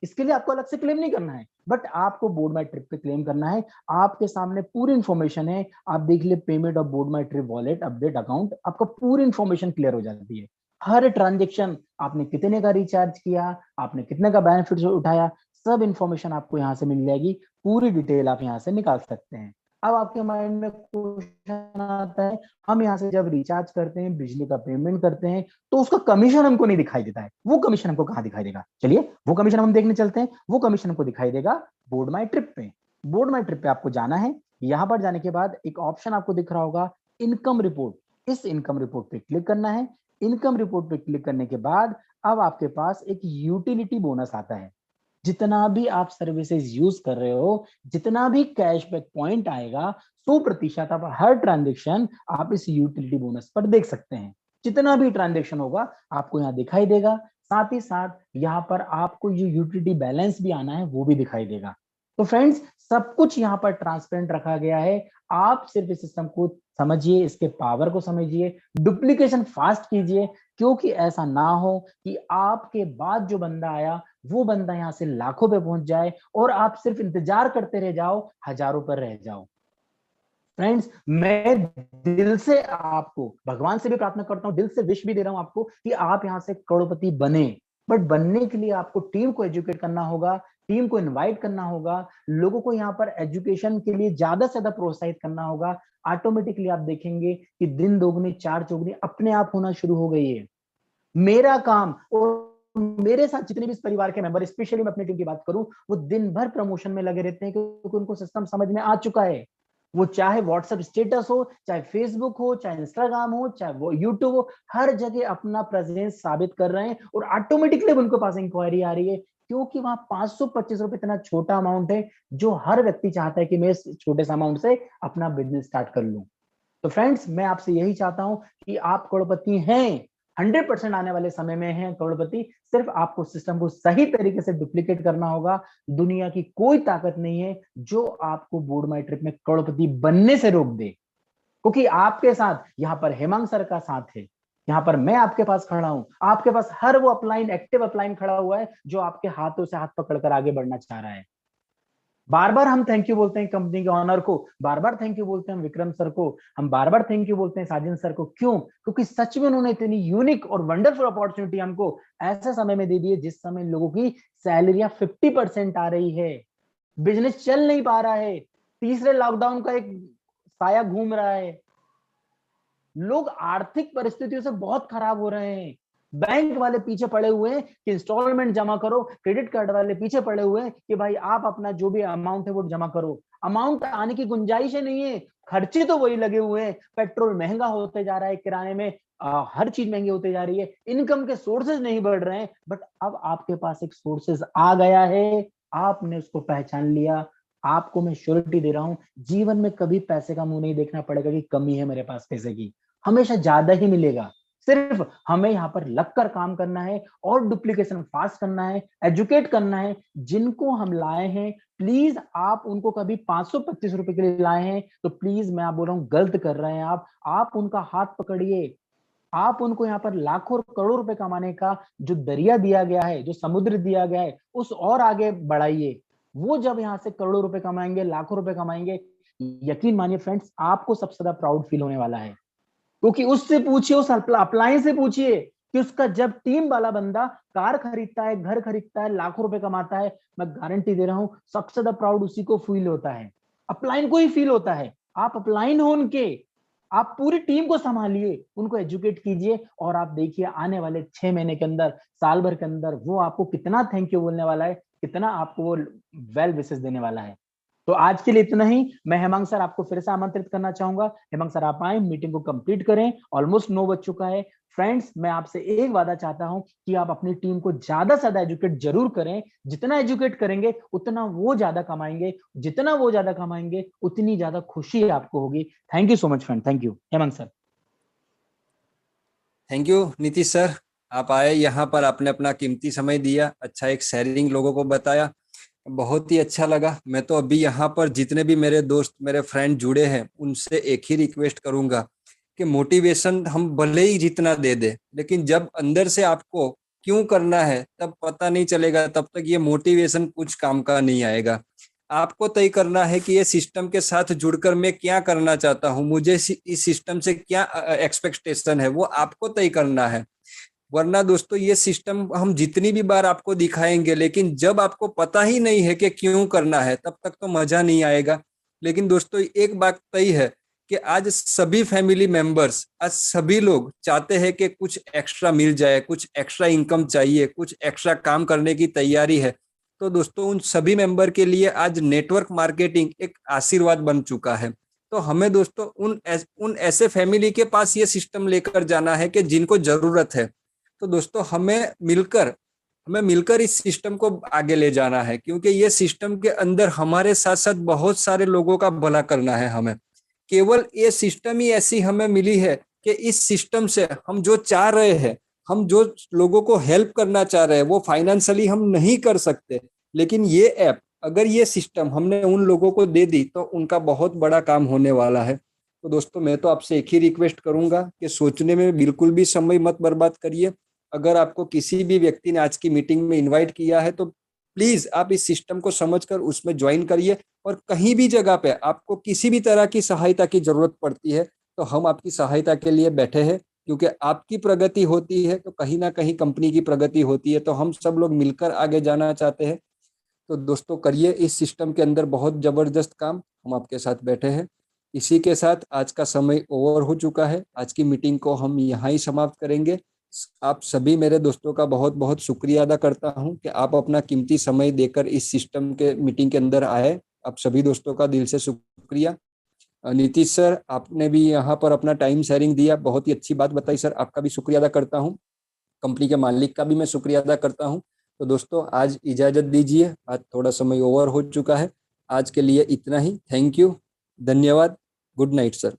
इसके लिए आपको अलग से क्लेम नहीं करना है, बट आपको बोर्ड माई ट्रिप पे क्लेम करना है। आपके सामने पूरी इंफॉर्मेशन है। आप देख लिए payment of board my trip wallet update account, आपका पूरी इंफॉर्मेशन क्लियर हो जाती है। हर ट्रांजेक्शन, आपने कितने का रिचार्ज किया, आपने कितने का बेनिफिट उठाया, सब इंफॉर्मेशन आपको यहाँ से मिल जाएगी। पूरी डिटेल आप यहाँ से निकाल सकते हैं। अब आपके माइंड में क्वेश्चन आता है, हम यहाँ से जब रिचार्ज करते हैं, बिजली का पेमेंट करते हैं, तो उसका कमीशन हमको नहीं दिखाई देता है। वो कमीशन हमको कहाँ दिखाई देगा? चलिए वो कमीशन हम देखने चलते हैं। वो कमीशन हमको दिखाई देगा बोर्ड माई ट्रिप पे। बोर्ड माई ट्रिप पे आपको जाना है। यहाँ पर जाने के बाद एक ऑप्शन आपको दिख रहा होगा, इनकम रिपोर्ट। इस इनकम रिपोर्ट पे क्लिक करना है। इनकम रिपोर्ट पे क्लिक करने के बाद अब आपके पास एक यूटिलिटी बोनस आता है। जितना भी आप सर्विसेज यूज कर रहे हो, जितना भी कैशबैक पॉइंट आएगा, 100% आप हर ट्रांजेक्शन आप इस यूटिलिटी बोनस पर देख सकते हैं। जितना भी ट्रांजेक्शन होगा आपको यहाँ दिखाई देगा। साथ ही साथ यहाँ पर आपको जो यूटिलिटी बैलेंस भी आना है वो भी दिखाई देगा। तो फ्रेंड्स, सब कुछ यहाँ पर ट्रांसपेरेंट रखा गया है। आप सिर्फ इस सिस्टम को समझिए, इसके पावर को समझिए, डुप्लीकेशन फास्ट कीजिए, क्योंकि ऐसा ना हो कि आपके बाद जो बंदा आया वो बंदा यहाँ से लाखों पे पहुंच जाए और आप सिर्फ इंतजार करते रह जाओ, हजारों पर रह जाओ। फ्रेंड्स, मैं दिल से आपको, भगवान से भी प्रार्थना करता हूं, दिल से विश भी दे रहा हूं आपको कि आप यहां से करोड़पति बने। बट बनने के लिए आपको टीम को एजुकेट करना होगा, टीम को इनवाइट करना होगा, लोगों को यहाँ पर एजुकेशन के लिए ज्यादा से ज्यादा प्रोत्साहित करना होगा। ऑटोमेटिकली आप देखेंगे कि दिन दोगुनी चार चौगुनी अपने आप होना शुरू हो गई है। मेरा काम और मेरे साथ जितने भी इस परिवार के मेंबर, स्पेशली मैं अपनी टीम की बात करूं, वो दिन भर प्रमोशन में लगे रहते हैं क्योंकि उनको सिस्टम समझ में आ चुका है। वो चाहे व्हाट्सएप स्टेटस हो, चाहे फेसबुक हो, चाहे इंस्टाग्राम हो, चाहे वो यूट्यूब हो, हर जगह अपना प्रेजेंस साबित कर रहे हैं और ऑटोमेटिकली उनके पास इंक्वायरी आ रही है, क्योंकि वहां 525 रुपए इतना छोटा अमाउंट है जो हर व्यक्ति चाहता है कि मैं इस छोटे से अमाउंट से अपना बिजनेस स्टार्ट कर लूं। तो फ्रेंड्स, मैं आपसे यही चाहता हूं कि आप करोड़पति हैं, 100% आने वाले समय में हैं करोड़पति। सिर्फ आपको सिस्टम को सही तरीके से डुप्लीकेट करना होगा। दुनिया की कोई ताकत नहीं है जो आपको बोर्ड माई ट्रिप में करोड़पति बनने से रोक दे, क्योंकि आपके साथ यहाँ पर हेमंत सर का साथ है, यहाँ पर मैं आपके पास खड़ा हूं, आपके पास हर वो अपलाइन, एक्टिव अपलाइन खड़ा हुआ है जो आपके हाथों से हाथ पकड़कर आगे बढ़ना चाह रहा है। बार बार हम थैंक यू बोलते हैं कंपनी के ऑनर को, बार बार थैंक यू बोलते हैं हम विक्रम सर को, हम बार बार थैंक यू बोलते हैं साजिन सर को। क्यों? क्योंकि सच में उन्होंने इतनी यूनिक और वंडरफुल अपॉर्चुनिटी हमको ऐसे समय में दे दी है जिस समय लोगों की सैलरियां 50% आ रही है, बिजनेस चल नहीं पा रहा है, तीसरे लॉकडाउन का एक साया घूम रहा है, लोग आर्थिक परिस्थितियों से बहुत खराब हो रहे हैं, बैंक वाले पीछे पड़े हुए हैं कि इंस्टॉलमेंट जमा करो, क्रेडिट कार्ड वाले पीछे पड़े हुए हैं कि भाई आप अपना जो भी अमाउंट है वो जमा करो। अमाउंट आने की गुंजाइश ही नहीं है, खर्चे तो वही लगे हुए हैं, पेट्रोल महंगा होते जा रहा है, किराने में हर चीज महंगी होती जा रही है, इनकम के सोर्सेज नहीं बढ़ रहे हैं। बट अब आपके पास एक सोर्सेज आ गया है, आपने उसको पहचान लिया। आपको मैं श्योरिटी दे रहा हूं, जीवन में कभी पैसे का मुंह नहीं देखना पड़ेगा कि कमी है मेरे पास पैसे की, हमेशा ज्यादा ही मिलेगा। सिर्फ हमें यहाँ पर लगकर काम करना है और डुप्लीकेशन फास्ट करना है, एजुकेट करना है। जिनको हम लाए हैं, प्लीज आप उनको कभी 525 रुपए के लिए लाए हैं तो प्लीज मैं आप बोल रहा हूँ गलत कर रहे हैं आप उनका हाथ पकड़िए, आप उनको यहाँ पर लाखों और करोड़ों रुपए कमाने का जो दरिया दिया गया है, जो समुद्र दिया गया है, उस और आगे बढ़ाइए। वो जब यहाँ से करोड़ों रुपए कमाएंगे, लाखों रुपए कमाएंगे, यकीन मानिए फ्रेंड्स, आपको सबसे ज्यादा प्राउड फील होने वाला है। क्योंकि उससे पूछिए, उस अप्लायंस से पूछिए कि उसका जब टीम वाला बंदा कार खरीदता है, घर खरीदता है, लाखों रुपए कमाता है, मैं गारंटी दे रहा हूं सबसे ज्यादा प्राउड उसी को फील होता है, अपलाइन को ही फील होता है। आप अपलाइन हो उनके, आप पूरी टीम को संभालिए, उनको एजुकेट कीजिए और आप देखिए आने वाले 6 महीने के अंदर, साल भर के अंदर वो आपको कितना थैंक यू बोलने वाला है, कितना आपको वो वेल विशेस देने वाला है। तो आज के लिए इतना ही। मैं हेमंत सर आपको फिर से आमंत्रित करना चाहूंगा, हेमंत सर आप आए, मीटिंग को कंप्लीट करें। ऑलमोस्ट 9 बज चुका है। फ्रेंड्स, मैं आपसे एक वादा चाहता हूं कि आप अपनी टीम को ज्यादा से ज्यादा एजुकेट जरूर करें। जितना एजुकेट करेंगे उतना वो ज्यादा कमाएंगे, जितना वो ज्यादा कमाएंगे उतनी ज्यादा खुशी आपको होगी। Thank you so much friend, thank you Hemant sir. Thank you Nitish sir, आप आए यहाँ पर, आपने अपना कीमती समय दिया, अच्छा एक शेयरिंग लोगों को बताया, बहुत ही अच्छा लगा। मैं तो अभी यहाँ पर जितने भी मेरे दोस्त, मेरे फ्रेंड जुड़े हैं, उनसे एक ही रिक्वेस्ट करूंगा कि मोटिवेशन हम भले ही जितना दे दे, लेकिन जब अंदर से आपको क्यों करना है तब पता नहीं चलेगा, तब तक ये मोटिवेशन कुछ काम का नहीं आएगा। आपको तय करना है कि ये सिस्टम के साथ जुड़कर मैं क्या करना चाहता हूँ, मुझे इस सिस्टम से क्या एक्सपेक्टेशन है, वो आपको तय करना है। वरना दोस्तों ये सिस्टम हम जितनी भी बार आपको दिखाएंगे, लेकिन जब आपको पता ही नहीं है कि क्यों करना है, तब तक तो मजा नहीं आएगा। लेकिन दोस्तों एक बात तय है कि आज सभी फैमिली मेंबर्स, आज सभी लोग चाहते हैं कि कुछ एक्स्ट्रा मिल जाए, कुछ एक्स्ट्रा इनकम चाहिए, कुछ एक्स्ट्रा काम करने की तैयारी है। तो दोस्तों उन सभी मेंबर के लिए आज नेटवर्क मार्केटिंग एक आशीर्वाद बन चुका है। तो हमें दोस्तों उन ऐसे फैमिली के पास ये सिस्टम लेकर जाना है कि जिनको जरूरत है। तो दोस्तों हमें मिलकर इस सिस्टम को आगे ले जाना है, क्योंकि ये सिस्टम के अंदर हमारे साथ साथ बहुत सारे लोगों का भला करना है। हमें केवल ये सिस्टम ही ऐसी हमें मिली है कि इस सिस्टम से हम जो चाह रहे हैं, हम जो लोगों को हेल्प करना चाह रहे हैं, वो फाइनेंशियली हम नहीं कर सकते, लेकिन ये ऐप, अगर ये सिस्टम हमने उन लोगों को दे दी तो उनका बहुत बड़ा काम होने वाला है। तो दोस्तों मैं तो आपसे एक ही रिक्वेस्ट करूंगा कि सोचने में बिल्कुल भी समय मत बर्बाद करिए। अगर आपको किसी भी व्यक्ति ने आज की मीटिंग में इन्वाइट किया है तो प्लीज आप इस सिस्टम को समझकर उसमें ज्वाइन करिए। और कहीं भी जगह पे आपको किसी भी तरह की सहायता की जरूरत पड़ती है तो हम आपकी सहायता के लिए बैठे हैं, क्योंकि आपकी प्रगति होती है तो कहीं ना कहीं कंपनी की प्रगति होती है। तो हम सब लोग मिलकर आगे जाना चाहते हैं। तो दोस्तों करिए इस सिस्टम के अंदर बहुत जबरदस्त काम, हम आपके साथ बैठे हैं। इसी के साथ आज का समय ओवर हो चुका है, आज की मीटिंग को हम यहाँ ही समाप्त करेंगे। आप सभी मेरे दोस्तों का बहुत बहुत शुक्रिया अदा करता हूं कि आप अपना कीमती समय देकर इस सिस्टम के मीटिंग के अंदर आए। आप सभी दोस्तों का दिल से शुक्रिया। नीतीश सर, आपने भी यहाँ पर अपना टाइम शेयरिंग दिया, बहुत ही अच्छी बात बताई सर, आपका भी शुक्रिया अदा करता हूँ। कंपनी के मालिक का भी मैं शुक्रिया अदा करता हूँ। तो दोस्तों आज इजाजत दीजिए, आज थोड़ा समय ओवर हो चुका है। आज के लिए इतना ही। थैंक यू, धन्यवाद, गुड नाइट सर।